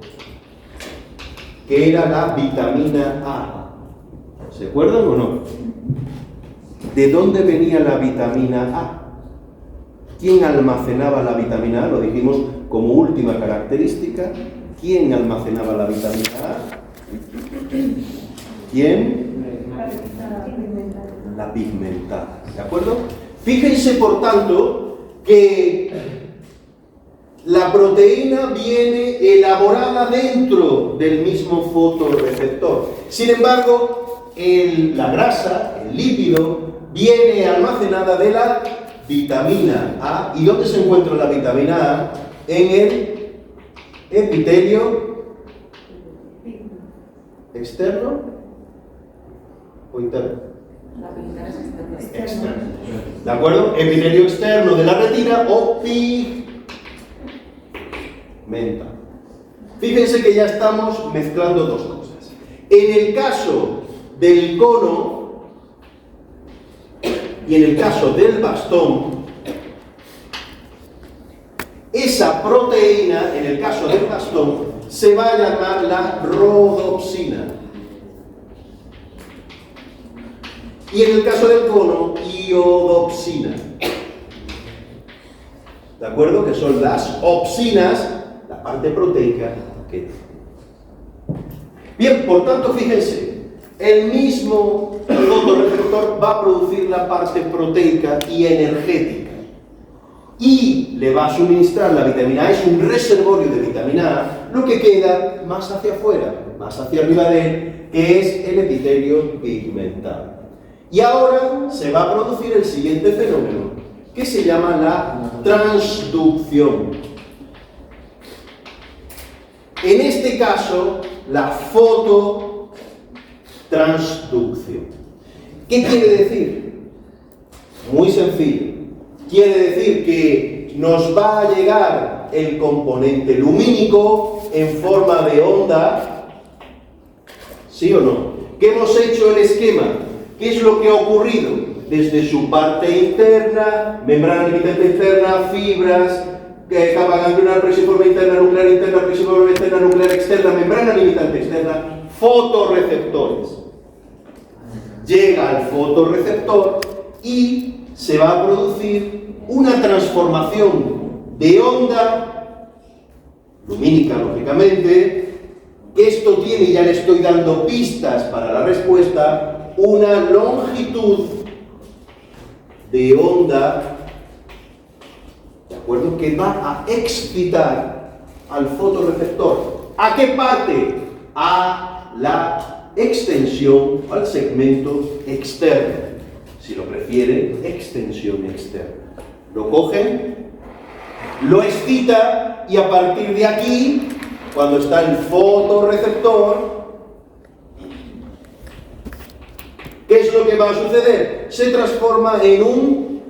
que era la vitamina A. ¿Se acuerdan o no? ¿De dónde venía la vitamina A? ¿Quién almacenaba la vitamina A? Lo dijimos como última característica. ¿Quién almacenaba la vitamina A? ¿Quién? La pigmentada. ¿De acuerdo? Fíjense, por tanto, que la proteína viene elaborada dentro del mismo fotorreceptor. Sin embargo, la grasa, el lípido, viene almacenada de la vitamina A. ¿Y dónde se encuentra la vitamina A? En el epitelio externo o interno. Externo. ¿De acuerdo? Epitelio externo de la retina o pigmenta. Fíjense que ya estamos mezclando dos cosas. En el caso del cono y en el caso del bastón, esa proteína, en el caso del bastón, se va a llamar la rodopsina. Y en el caso del cono, iodopsina. ¿De acuerdo? Que son las opsinas, la parte proteica que... Bien, por tanto, fíjense, el mismo fotorreceptor va a producir la parte proteica y energética. Y le va a suministrar la vitamina A, es un reservorio de vitamina A, lo que queda más hacia afuera, más hacia arriba de él, que es el epitelio pigmentado. Y ahora se va a producir el siguiente fenómeno, que se llama la transducción. En este caso, la fototransducción. ¿Qué quiere decir? Muy sencillo. Quiere decir que nos va a llegar el componente lumínico en forma de onda, ¿sí o no? ¿Qué hemos hecho el esquema? ¿Qué es lo que ha ocurrido? Desde su parte interna, membrana limitante interna, fibras, capa ganglionar, presiforme interna, presiforme interna, nuclear externa, membrana limitante externa, fotorreceptores. Llega al fotorreceptor y se va a producir una transformación de onda lumínica, lógicamente. Esto tiene, ya le estoy dando pistas para la respuesta, una longitud de onda, ¿de acuerdo?, que va a excitar al fotorreceptor. ¿A qué parte? A la extensión, al segmento externo. Si lo prefieren, extensión externa. Lo cogen, lo excita y a partir de aquí, cuando está el fotorreceptor, ¿qué es lo que va a suceder? Se transforma en un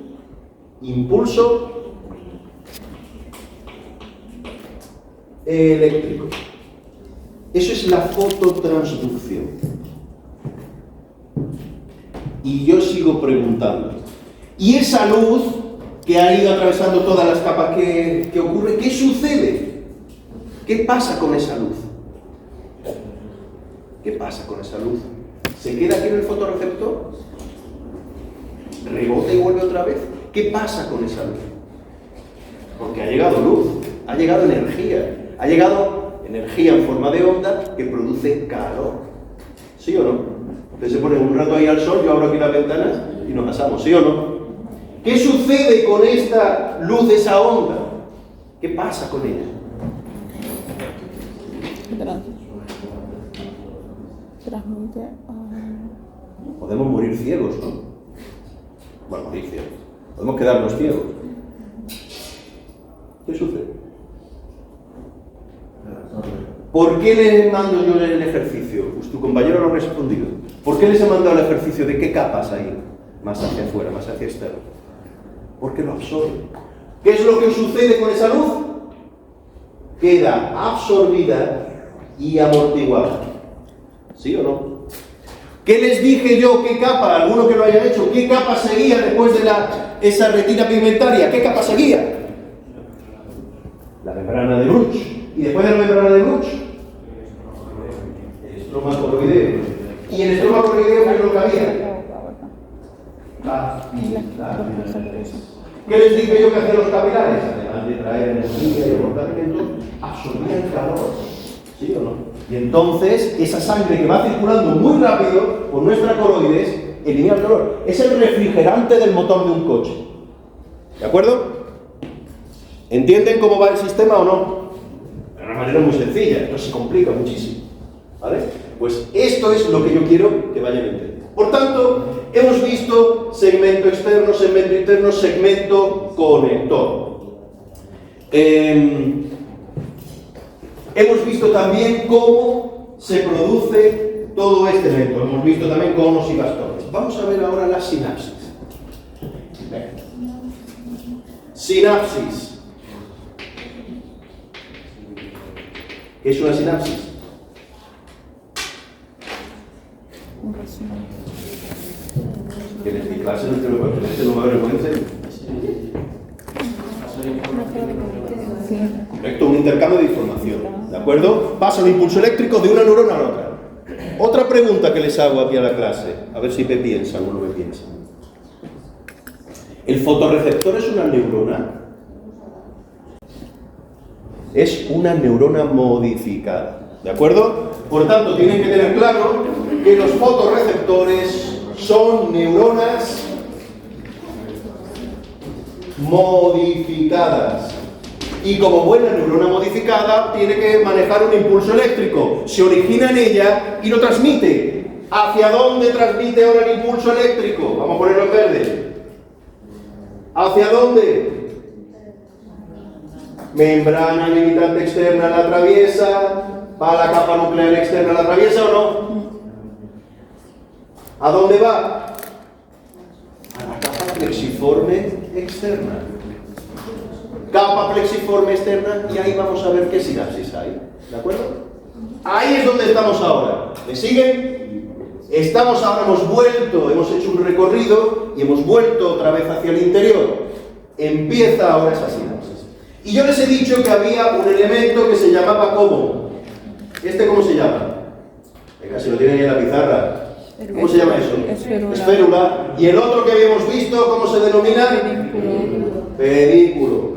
impulso eléctrico. Eso es la fototransducción. Y yo sigo preguntando. ¿Y esa luz que ha ido atravesando todas las capas que ocurre, qué sucede? ¿Qué pasa con esa luz? ¿Qué pasa con esa luz? ¿Se queda aquí en el fotorreceptor? ¿Rebota y vuelve otra vez? ¿Qué pasa con esa luz? Porque ha llegado luz, ha llegado energía, ha llegado energía en forma de onda que produce calor. ¿Sí o no? Entonces se pone un rato ahí al sol, yo abro aquí las ventanas y nos pasamos, ¿sí o no? ¿Qué sucede con esta luz, esa onda? ¿Qué pasa con ella? Transmite. Podemos morir ciegos, ¿no? Bueno, morir ciegos. Podemos quedarnos ciegos. ¿Qué sucede? ¿Por qué le mando yo el ejercicio? Pues tu compañero no ha respondido. ¿Por qué les he mandado el ejercicio de qué capas hay? Más hacia afuera, más hacia externo. Porque lo absorbe. ¿Qué es lo que sucede con esa luz? Queda absorbida y amortiguada. ¿Sí o no? ¿Qué les dije yo? ¿Qué capa? Alguno que lo haya hecho. ¿Qué capa seguía después de esa retina pigmentaria? ¿Qué capa seguía? La membrana de Bruch. ¿Y después de la membrana de Bruch? El estroma-coroideo. ¿Y en el estroma-coroideo qué es lo que había? ¿Qué les digo yo que hacen los capilares? Además de traer energía y aportar elementos, absorbían calor. ¿Sí o no? Y entonces, esa sangre que va circulando muy rápido por nuestra coroides elimina el calor. Es el refrigerante del motor de un coche. ¿De acuerdo? ¿Entienden cómo va el sistema o no? De una manera muy sencilla, esto se complica muchísimo. ¿Vale? Pues esto es lo que yo quiero que vayan a entender. Por tanto, hemos visto segmento externo, segmento interno, segmento conector. Hemos visto también cómo se produce todo este evento. Hemos visto también conos y bastones. Vamos a ver ahora la sinapsis. Sinapsis. ¿Qué es una sinapsis? Que en mi clase no tengo que no va a haber vergüenza. Correcto, un intercambio de información. ¿De acuerdo? Pasa el impulso eléctrico de una neurona a la otra. Otra pregunta que les hago aquí a la clase, a ver si me piensan o no me piensan. ¿El fotorreceptor es una neurona? Es una neurona modificada. ¿De acuerdo? Por tanto, tienen que tener claro que los fotorreceptores son neuronas modificadas. Y como buena neurona modificada, tiene que manejar un impulso eléctrico. Se origina en ella y lo transmite. ¿Hacia dónde transmite ahora el impulso eléctrico? Vamos a ponerlo en verde. ¿Hacia dónde? Membrana limitante externa la atraviesa. ¿Va a la capa nuclear externa la atraviesa o no? ¿A dónde va? A la capa plexiforme externa. Capa plexiforme externa, y ahí vamos a ver qué sinapsis hay. ¿De acuerdo? Ahí es donde estamos ahora. ¿Me siguen? Estamos ahora, hemos vuelto, hemos hecho un recorrido y hemos vuelto otra vez hacia el interior. Empieza ahora esa sinapsis. Y yo les he dicho que había un elemento que se llamaba ¿cómo? ¿Este cómo se llama? Venga, si lo tienen ahí en la pizarra. ¿Cómo se llama eso? Esférula. ¿Y el otro que habíamos visto, cómo se denomina? Pedículo.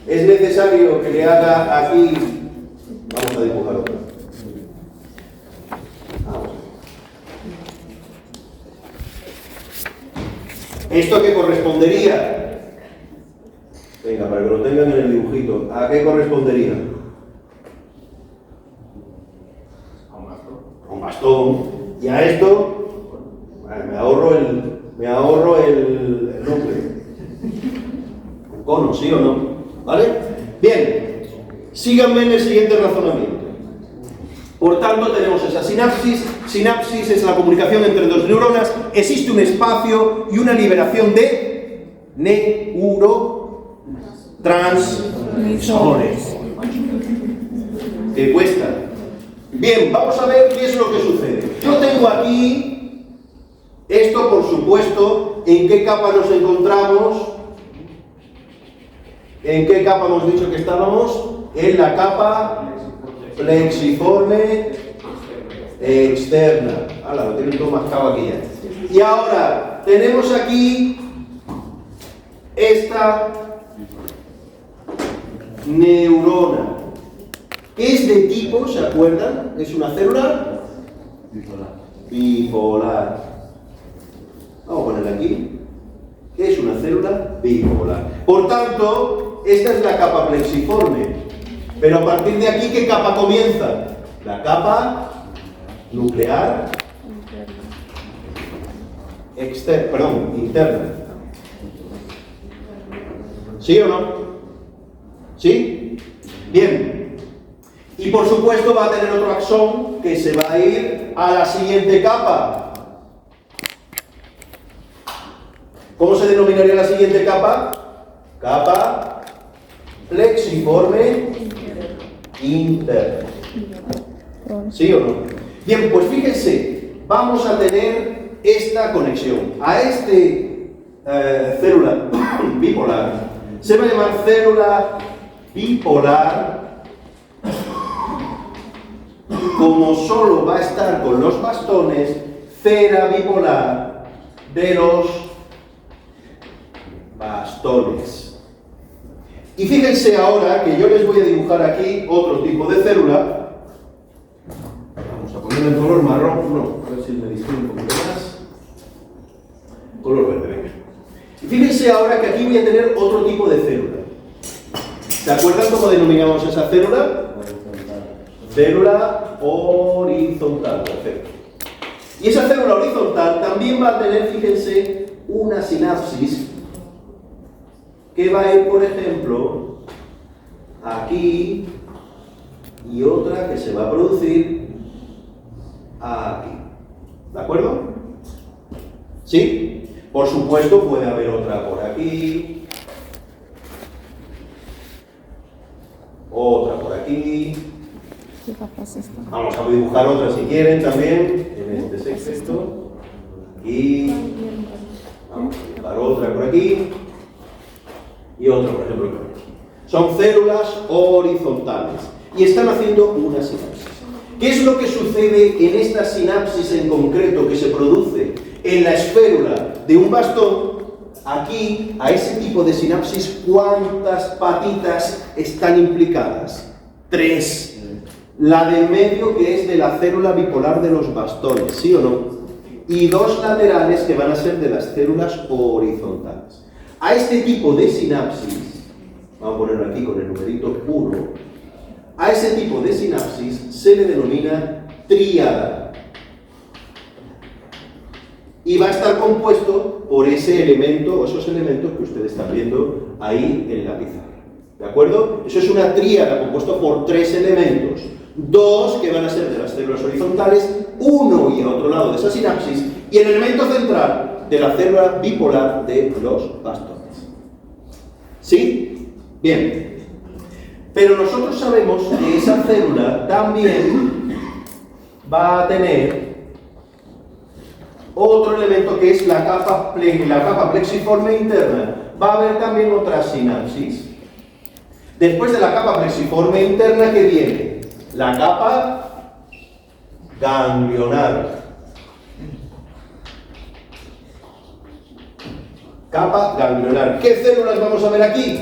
Es necesario que le haga aquí. Vamos a dibujar otro. ¿Esto a qué correspondería? Venga, para que lo tengan en el dibujito. ¿A qué correspondería? A un bastón. Y a esto, me ahorro el núcleo. Un cono, ¿sí o no? ¿Vale? Bien, síganme en el siguiente razonamiento. Por tanto, tenemos esa sinapsis. Sinapsis es la comunicación entre dos neuronas. Existe un espacio y una liberación de neurotransmisores. ¿Qué cuesta? Bien, vamos a ver qué es lo que sucede. Yo tengo aquí esto, por supuesto. ¿En qué capa nos encontramos? ¿En qué capa hemos dicho que estábamos? En la capa plexiforme externa. Ahora lo tienen todo mascado aquí ya. Y ahora tenemos aquí esta neurona. Es de tipo, ¿se acuerdan? Es una célula bipolar. Vamos a ponerla aquí. Es una célula bipolar. Por tanto, esta es la capa plexiforme. Pero a partir de aquí, ¿qué capa comienza? La capa nuclear interna. ¿Sí o no? ¿Sí? Bien. Y por supuesto va a tener otro axón que se va a ir a la siguiente capa. ¿Cómo se denominaría la siguiente capa? Capa plexiforme interna. ¿Sí o no? Bien, pues fíjense, vamos a tener esta conexión. A célula bipolar se va a llamar célula bipolar. Como solo va a estar con los bastones, cera bipolar de los bastones. Y fíjense ahora que yo les voy a dibujar aquí otro tipo de célula. Vamos a ponerlo en color marrón, no, a ver si me distingo un poquito más. Color verde, venga. Y fíjense ahora que aquí voy a tener otro tipo de célula. ¿Se acuerdan cómo denominamos esa célula? Célula horizontal, perfecto. Y esa célula horizontal también va a tener, fíjense, una sinapsis que va a ir, por ejemplo, aquí y otra que se va a producir aquí. ¿De acuerdo? ¿Sí? Por supuesto, puede haber otra por aquí, otra por aquí. ¿Qué capas está? Vamos a dibujar otra si quieren también en este segmento. Y vamos a dibujar otra por aquí y otra, por ejemplo, por aquí. Son células horizontales y están haciendo una sinapsis. ¿Qué es lo que sucede en esta sinapsis en concreto que se produce en la esférula de un bastón? Aquí, a ese tipo de sinapsis, ¿cuántas patitas están implicadas? 3. La de medio, que es de la célula bipolar de los bastones, ¿sí o no? Y 2 laterales que van a ser de las células horizontales. A este tipo de sinapsis, vamos a ponerlo aquí con el numerito 1, a ese tipo de sinapsis se le denomina tríada. Y va a estar compuesto por ese elemento o esos elementos que ustedes están viendo ahí en la pizarra. ¿De acuerdo? Eso es una tríada compuesto por 3 elementos. 2 que van a ser de las células horizontales, 1 y a otro lado de esa sinapsis, y el elemento central de la célula bipolar de los bastones. ¿Sí? Bien. Pero nosotros sabemos que esa célula también va a tener otro elemento que es la capa plexiforme interna. Va a haber también otra sinapsis. Después de la capa plexiforme interna, ¿qué viene? La capa ganglionar. Capa ganglionar. ¿Qué células vamos a ver aquí?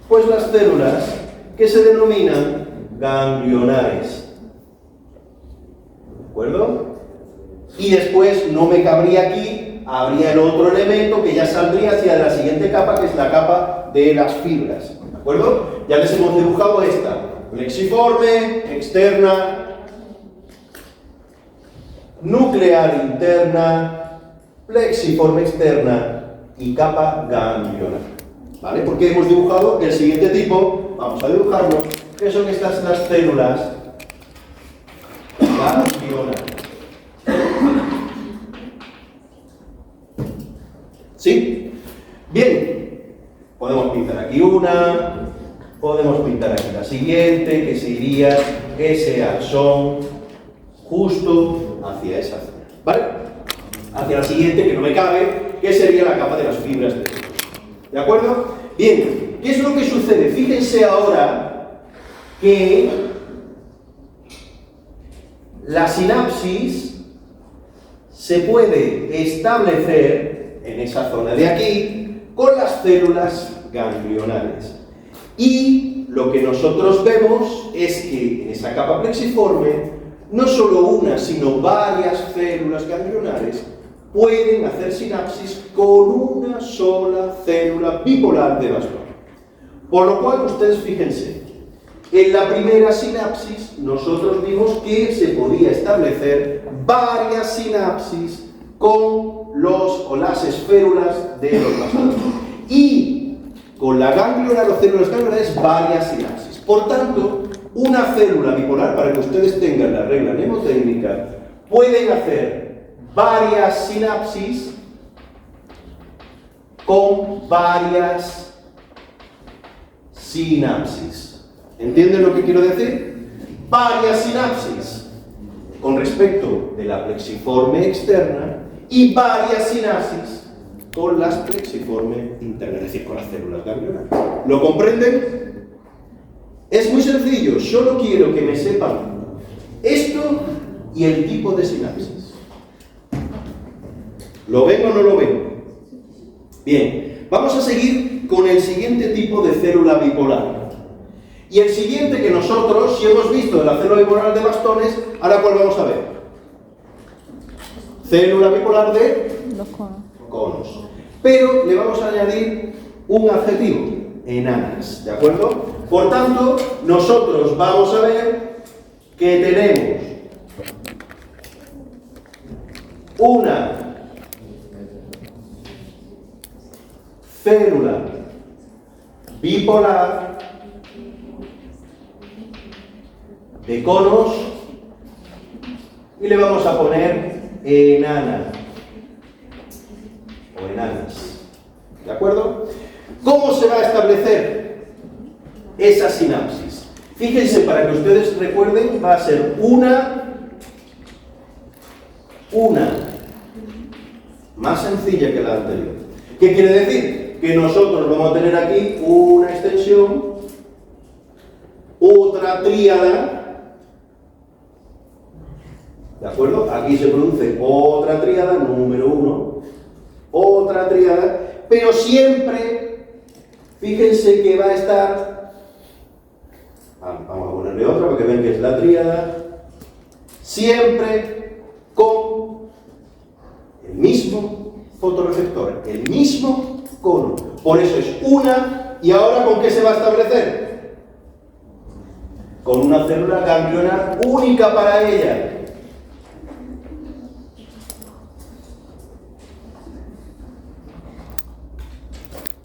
Pues las células que se denominan ganglionares. ¿De acuerdo? Y después no me cabría aquí, habría el otro elemento que ya saldría hacia la siguiente capa, que es la capa de las fibras. ¿De acuerdo? Ya les hemos dibujado esta. Plexiforme, externa, nuclear interna, plexiforme externa y capa ganglionar. ¿Vale? Porque hemos dibujado el siguiente tipo, vamos a dibujarlo, que son estas las células ganglionares. ¿Sí? Bien, podemos pintar aquí una, podemos pintar aquí la siguiente, que se iría ese axón justo hacia esa zona, ¿vale? Hacia la siguiente, que no me cabe, que sería la capa de las fibras de estos. ¿De acuerdo? Bien, ¿qué es lo que sucede? Fíjense ahora que la sinapsis se puede establecer en esa zona de aquí con las células ganglionares. Y lo que nosotros vemos es que en esa capa plexiforme no solo una, sino varias células ganglionares pueden hacer sinapsis con una sola célula bipolar de bastón. Por lo cual, ustedes fíjense, en la primera sinapsis nosotros vimos que se podía establecer varias sinapsis con los o las esférulas de los bastones. Y con la ganglionar o células ganglionares, varias sinapsis. Por tanto, una célula bipolar, para que ustedes tengan la regla mnemotécnica, pueden hacer varias sinapsis con varias sinapsis. ¿Entienden lo que quiero decir? Varias sinapsis con respecto de la plexiforme externa y varias sinapsis con las plexiforme internas, es decir, con las células ganglionares. ¿Lo comprenden? Es muy sencillo, solo quiero que me sepan esto y el tipo de sinapsis. ¿Lo ven o no lo ven? Bien, Vamos a seguir con el siguiente tipo de célula bipolar. Y el siguiente que nosotros, si hemos visto de la célula bipolar de bastones, ahora ¿cuál vamos a ver? Célula bipolar de Los conos. conos. Pero le vamos a añadir un adjetivo, enanas, ¿de acuerdo? Por tanto, nosotros vamos a ver que tenemos una célula bipolar de conos y le vamos a poner enana o enanas, ¿de acuerdo? ¿Cómo se va a establecer esa sinapsis? Fíjense, para que ustedes recuerden, va a ser una más sencilla que la anterior. ¿Qué quiere decir? Que nosotros vamos a tener aquí una extensión, otra tríada, ¿de acuerdo? Aquí se produce otra tríada, número 1, otra tríada, pero siempre, fíjense que va a estar, vamos a ponerle otra para que vean que es la tríada, siempre con el mismo fotorreceptor, el mismo cono. Por eso es una, y ahora ¿con qué se va a establecer? Con una célula ganglionar única para ella.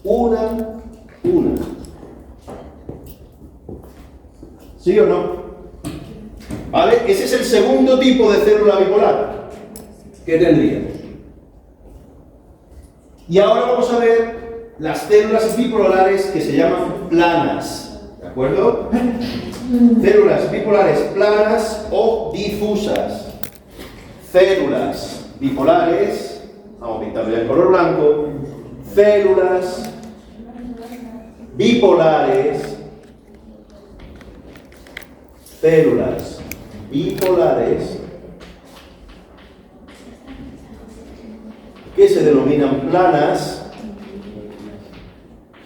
Una. ¿Sí o no? ¿Vale? Ese es el segundo tipo de célula bipolar que tendríamos. Y ahora vamos a ver las células bipolares que se llaman planas, ¿de acuerdo? Células bipolares planas o difusas. Células bipolares, vamos a pintarle en color blanco, células bipolares, que se denominan planas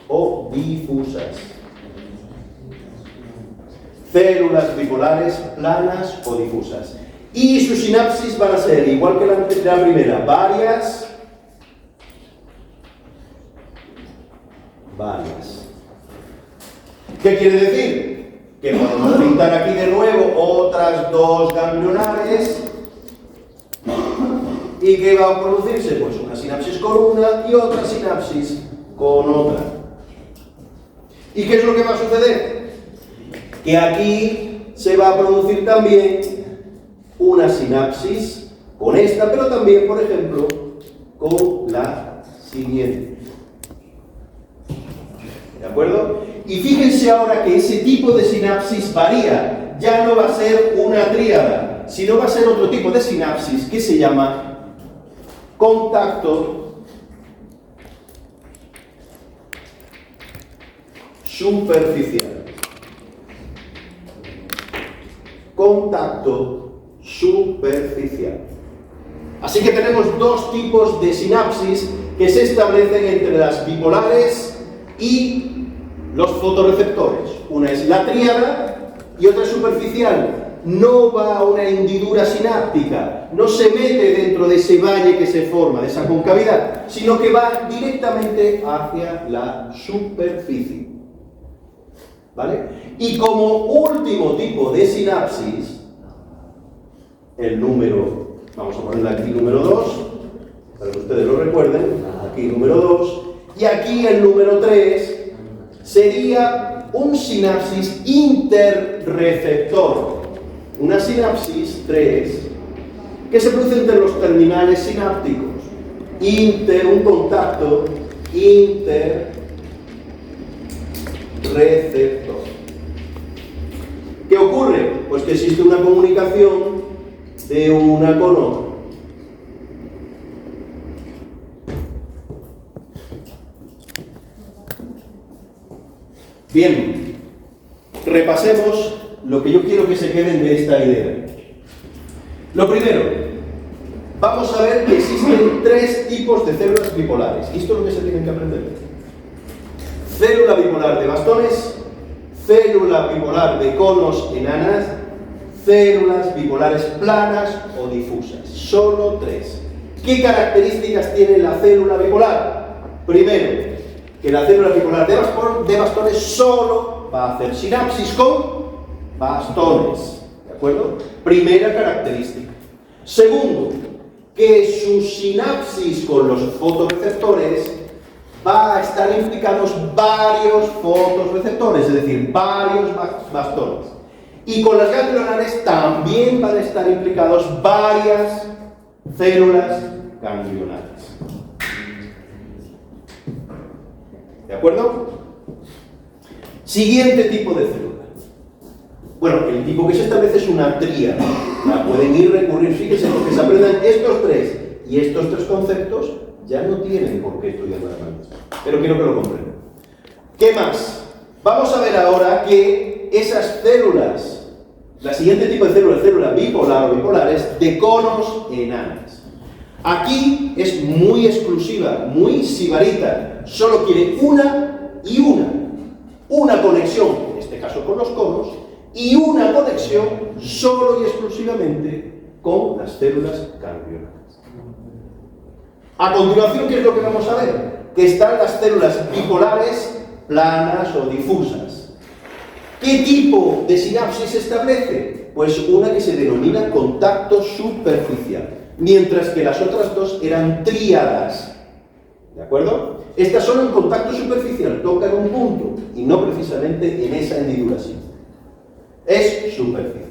o difusas. Células bipolares planas o difusas. Y sus sinapsis van a ser, igual que la primera, varias. ¿Qué quiere decir? Que podemos pintar aquí de nuevo otras dos ganglionares. ¿Y qué va a producirse? Pues una sinapsis con una y otra sinapsis con otra. ¿Y qué es lo que va a suceder? Que aquí se va a producir también una sinapsis con esta, pero también, por ejemplo, con la siguiente. ¿De acuerdo? Y fíjense ahora que ese tipo de sinapsis varía. Ya no va a ser una tríada, sino va a ser otro tipo de sinapsis que se llama contacto superficial. Contacto superficial. Así que tenemos dos tipos de sinapsis que se establecen entre las bipolares y los fotorreceptores. Una es la tríada y otra es superficial. No va a una hendidura sináptica, no se mete dentro de ese valle que se forma, de esa concavidad, sino que va directamente hacia la superficie. ¿Vale? Y como último tipo de sinapsis, el número, vamos a ponerle aquí número 2, para que ustedes lo recuerden, aquí número 2, y aquí el número 3, sería un sinapsis interreceptor. Una sinapsis 3 que se produce entre los terminales sinápticos. Un contacto interreceptor. ¿Qué ocurre? Pues que existe una comunicación de una con otra. Bien, repasemos lo que yo quiero que se queden de esta idea. Lo primero, vamos a ver que existen 3 tipos de células bipolares. Y esto es lo que se tienen que aprender. Célula bipolar de bastones, célula bipolar de conos enanas, células bipolares planas o difusas. Solo 3. ¿Qué características tiene la célula bipolar? Primero, que la célula bipolar de bastones solo va a hacer sinapsis con bastones. ¿De acuerdo? Primera característica. Segundo, que sus sinapsis con los fotorreceptores va a estar implicados varios fotorreceptores, es decir, varios bastones. Y con las ganglionares también van a estar implicados varias células ganglionares. ¿De acuerdo? Siguiente tipo de célula. Bueno, el tipo que se establece es una tríada. La pueden ir recurrir, fíjense, porque se aprendan estos 3 y estos 3 conceptos, ya no tienen por qué estudiar nada más. Pero quiero que lo comprendan. ¿Qué más? Vamos a ver ahora que esas células, la siguiente tipo de célula bipolar o bipolares, de conos enanas. Aquí es muy exclusiva, muy sibarita. Solo quiere una y una conexión, en este caso con los conos, y una conexión solo y exclusivamente con las células ganglionares. A continuación, ¿qué es lo que vamos a ver? Que están las células bipolares planas o difusas. ¿Qué tipo de sinapsis se establece? Pues una que se denomina contacto superficial, mientras que las otras 2 eran tríadas. ¿De acuerdo? Estas son en contacto superficial, tocan un punto, y no precisamente en esa hendiduración. Es superficial.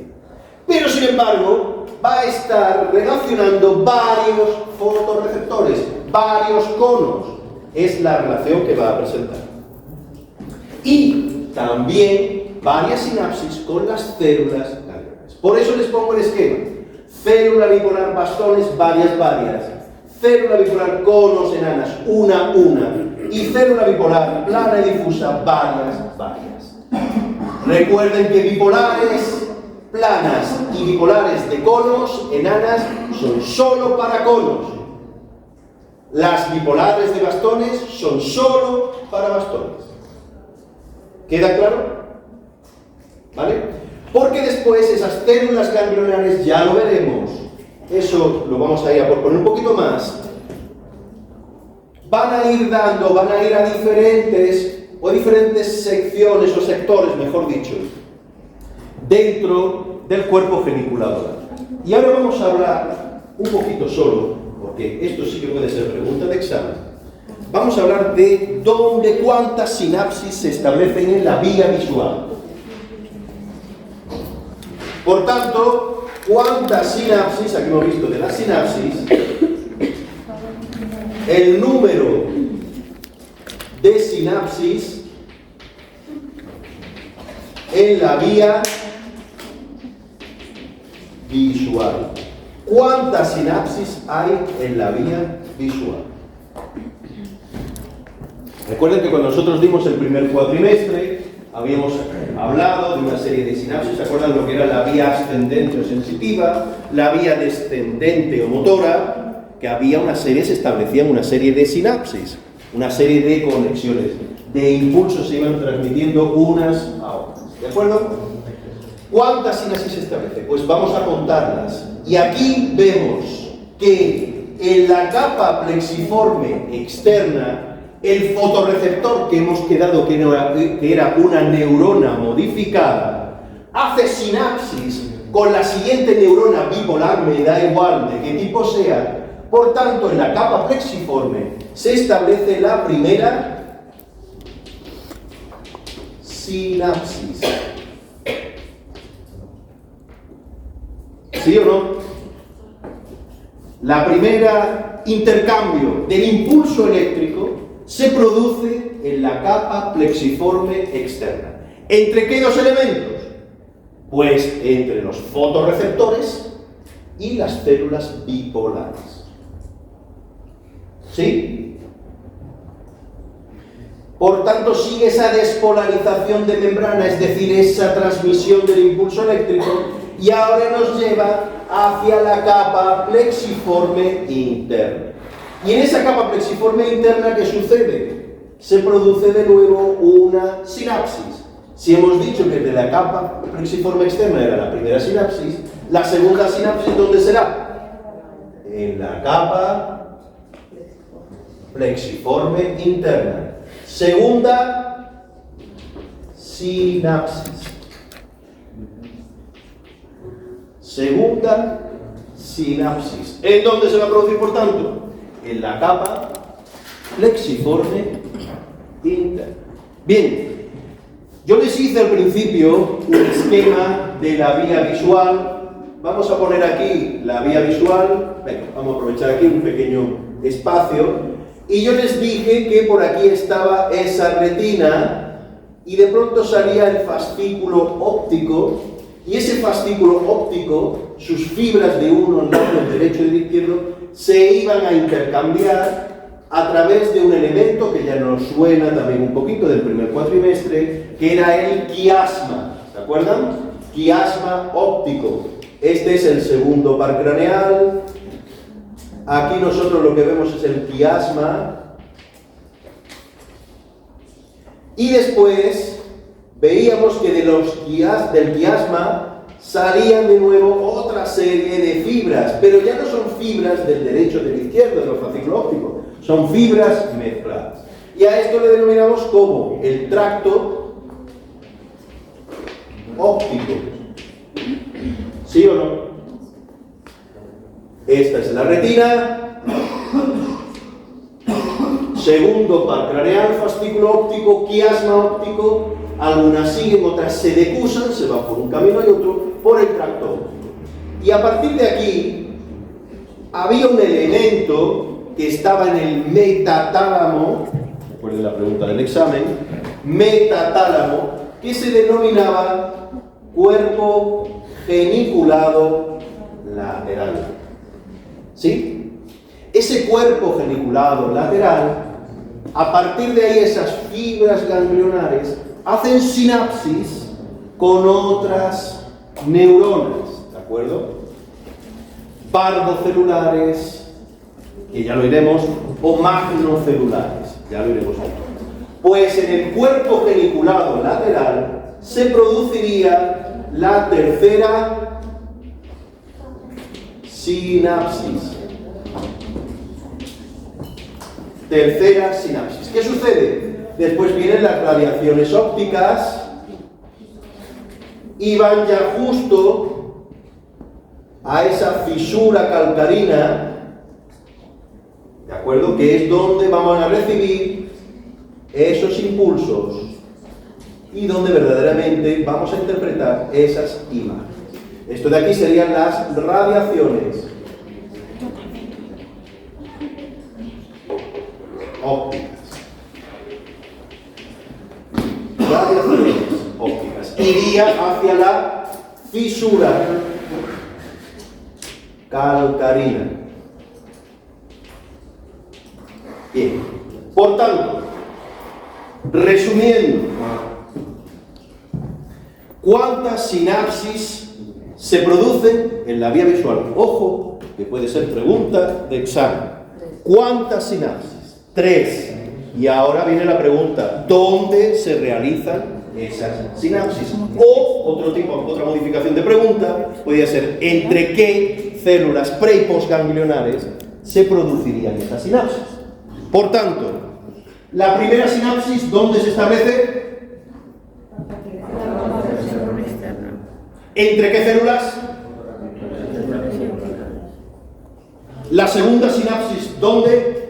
Pero sin embargo, va a estar relacionando varios fotorreceptores, varios conos. Es la relación que va a presentar. Y también varias sinapsis con las células ganglionares. Por eso les pongo el esquema. Célula bipolar bastones, varias. Célula bipolar conos enanas, una. Y célula bipolar plana y difusa, varias. Recuerden que bipolares planas y bipolares de conos enanas son solo para conos. Las bipolares de bastones son solo para bastones. ¿Queda claro? ¿Vale? Porque después esas células ganglionares, ya lo veremos, eso lo vamos a ir a por poner un poquito más, van a ir a diferentes secciones o sectores, mejor dicho, dentro del cuerpo geniculador. Y ahora vamos a hablar un poquito solo, porque esto sí que puede ser pregunta de examen. Vamos a hablar de cuántas sinapsis se establecen en la vía visual. Por tanto, cuántas sinapsis, aquí hemos visto de las sinapsis, el número de sinapsis en la vía visual. ¿Cuántas sinapsis hay en la vía visual? Recuerden que cuando nosotros dimos el primer cuatrimestre, habíamos hablado de una serie de sinapsis. ¿Se acuerdan lo que era la vía ascendente o sensitiva, la vía descendente o motora? Que se establecían una serie de sinapsis, una serie de conexiones, de impulsos se iban transmitiendo unas a otras. ¿De acuerdo? ¿Cuántas sinapsis se establece? Pues vamos a contarlas. Y aquí vemos que en la capa plexiforme externa, el fotorreceptor que hemos quedado que era una neurona modificada, hace sinapsis con la siguiente neurona bipolar, me da igual de qué tipo sea. Por tanto, en la capa plexiforme se establece la primera sinapsis. ¿Sí o no? La primera intercambio del impulso eléctrico se produce en la capa plexiforme externa. ¿Entre qué 2 elementos? Pues entre los fotorreceptores y las células bipolares. ¿Sí? Por tanto, sigue esa despolarización de membrana, es decir, esa transmisión del impulso eléctrico y ahora nos lleva hacia la capa plexiforme interna. Y en esa capa plexiforme interna, ¿qué sucede? Se produce de nuevo una sinapsis. Si hemos dicho que de la capa plexiforme externa era la primera sinapsis, la segunda sinapsis, ¿dónde será? En la capa plexiforme interna. Segunda sinapsis. Segunda sinapsis. ¿En dónde se va a producir, por tanto? En la capa plexiforme interna. Bien, yo les hice al principio un esquema de la vía visual. Vamos a poner aquí la vía visual. Venga, vamos a aprovechar aquí un pequeño espacio. Y yo les dije que por aquí estaba esa retina y de pronto salía el fascículo óptico, y ese fascículo óptico, sus fibras de uno lado, del derecho y del izquierdo, se iban a intercambiar a través de un elemento que ya nos suena también un poquito del primer cuatrimestre, que era el quiasma. ¿Se acuerdan? Quiasma óptico. Este es el segundo par craneal. Aquí nosotros lo que vemos es el quiasma. Y después veíamos que del quiasma salían de nuevo otra serie de fibras, pero ya no son fibras del derecho y del izquierdo, de los fascículos ópticos, son fibras mezcladas. Y a esto le denominamos como el tracto óptico. ¿Sí o no? Esta es la retina. Segundo par craneal, fascículo óptico, quiasma óptico. Algunas siguen, otras se decusan, se van por un camino y otro por el tracto óptico. Y a partir de aquí había un elemento que estaba en el metatálamo, recuerden la pregunta del examen, metatálamo, que se denominaba cuerpo geniculado lateral. ¿Sí? Ese cuerpo geniculado lateral, a partir de ahí esas fibras ganglionares hacen sinapsis con otras neuronas, ¿de acuerdo? Pardocelulares, que ya lo iremos, o magnocelulares, ya lo iremos aquí. Pues en el cuerpo geniculado lateral se produciría la tercera sinapsis. Tercera sinapsis. ¿Qué sucede? Después vienen las radiaciones ópticas y van ya justo a esa fisura calcarina, ¿de acuerdo? Que es donde vamos a recibir esos impulsos y donde verdaderamente vamos a interpretar esas imágenes. Esto de aquí serían las radiaciones ópticas. Radiaciones ópticas. Iría hacia la fisura calcarina. Bien. Por tanto, resumiendo, ¿cuántas sinapsis se producen en la vía visual? Ojo, que puede ser pregunta de examen. ¿Cuántas sinapsis? 3. Y ahora viene la pregunta, ¿dónde se realizan esas sinapsis? O otra modificación de pregunta podría ser, ¿entre qué células pre- y postganglionares se producirían esas sinapsis? Por tanto, la primera sinapsis, ¿dónde se establece? ¿Entre qué células? La segunda sinapsis, ¿dónde?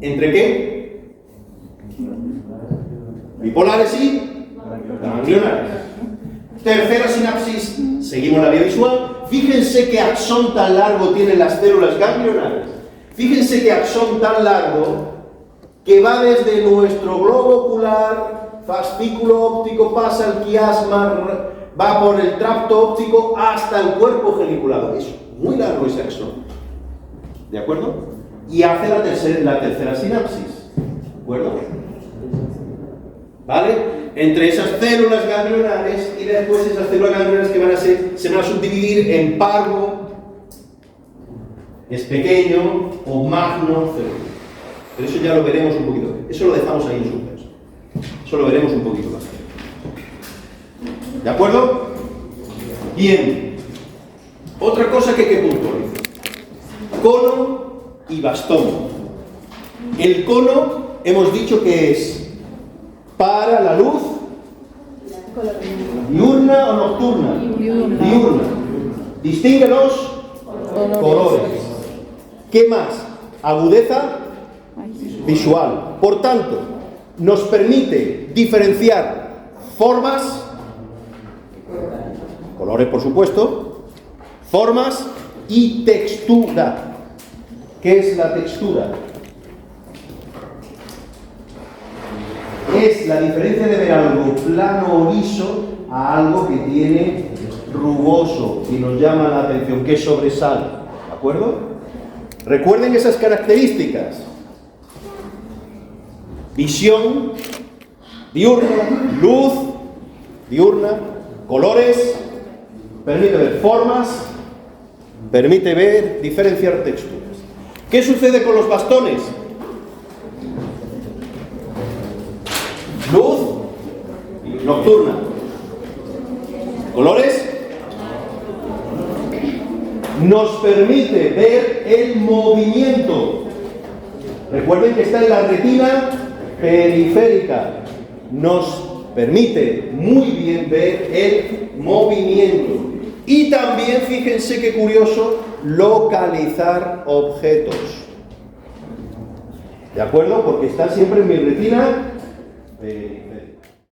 ¿Entre qué? Bipolares y ganglionares. Tercera sinapsis, seguimos la vía visual. Fíjense qué axón tan largo tienen las células ganglionares. Fíjense qué axón tan largo que va desde nuestro globo ocular, fascículo óptico, pasa al quiasma, va por el tracto óptico hasta el cuerpo geniculado. Es muy largo ese axón. ¿De acuerdo? Y hace la tercera sinapsis. ¿De acuerdo? ¿vale? Entre esas células ganglionares y después esas células ganglionares que se van a subdividir en parvo, es pequeño o magno celular. Pero eso ya lo veremos un poquito. Eso lo dejamos ahí en suspenso. Eso lo veremos un poquito más. ¿De acuerdo? Bien. Otra cosa que hay que puntualizar. Cono y bastón. El cono hemos dicho que es para la luz diurna o nocturna. Diurna. Distingue los colores. ¿Qué más? Agudeza visual. Por tanto, nos permite diferenciar formas, colores por supuesto, formas y textura. ¿Qué es la textura? Es la diferencia de ver algo plano o liso a algo que tiene rugoso y nos llama la atención, que sobresale. ¿De acuerdo? Recuerden esas características. Visión diurna, luz diurna, colores, permite ver formas, permite ver, diferenciar texturas. ¿Qué sucede con los bastones? Luz nocturna. Colores. Nos permite ver el movimiento. Recuerden que está en la retina periférica. Nos permite muy bien ver el movimiento. Y también, fíjense qué curioso, localizar objetos. ¿De acuerdo? Porque está siempre en mi retina periférica.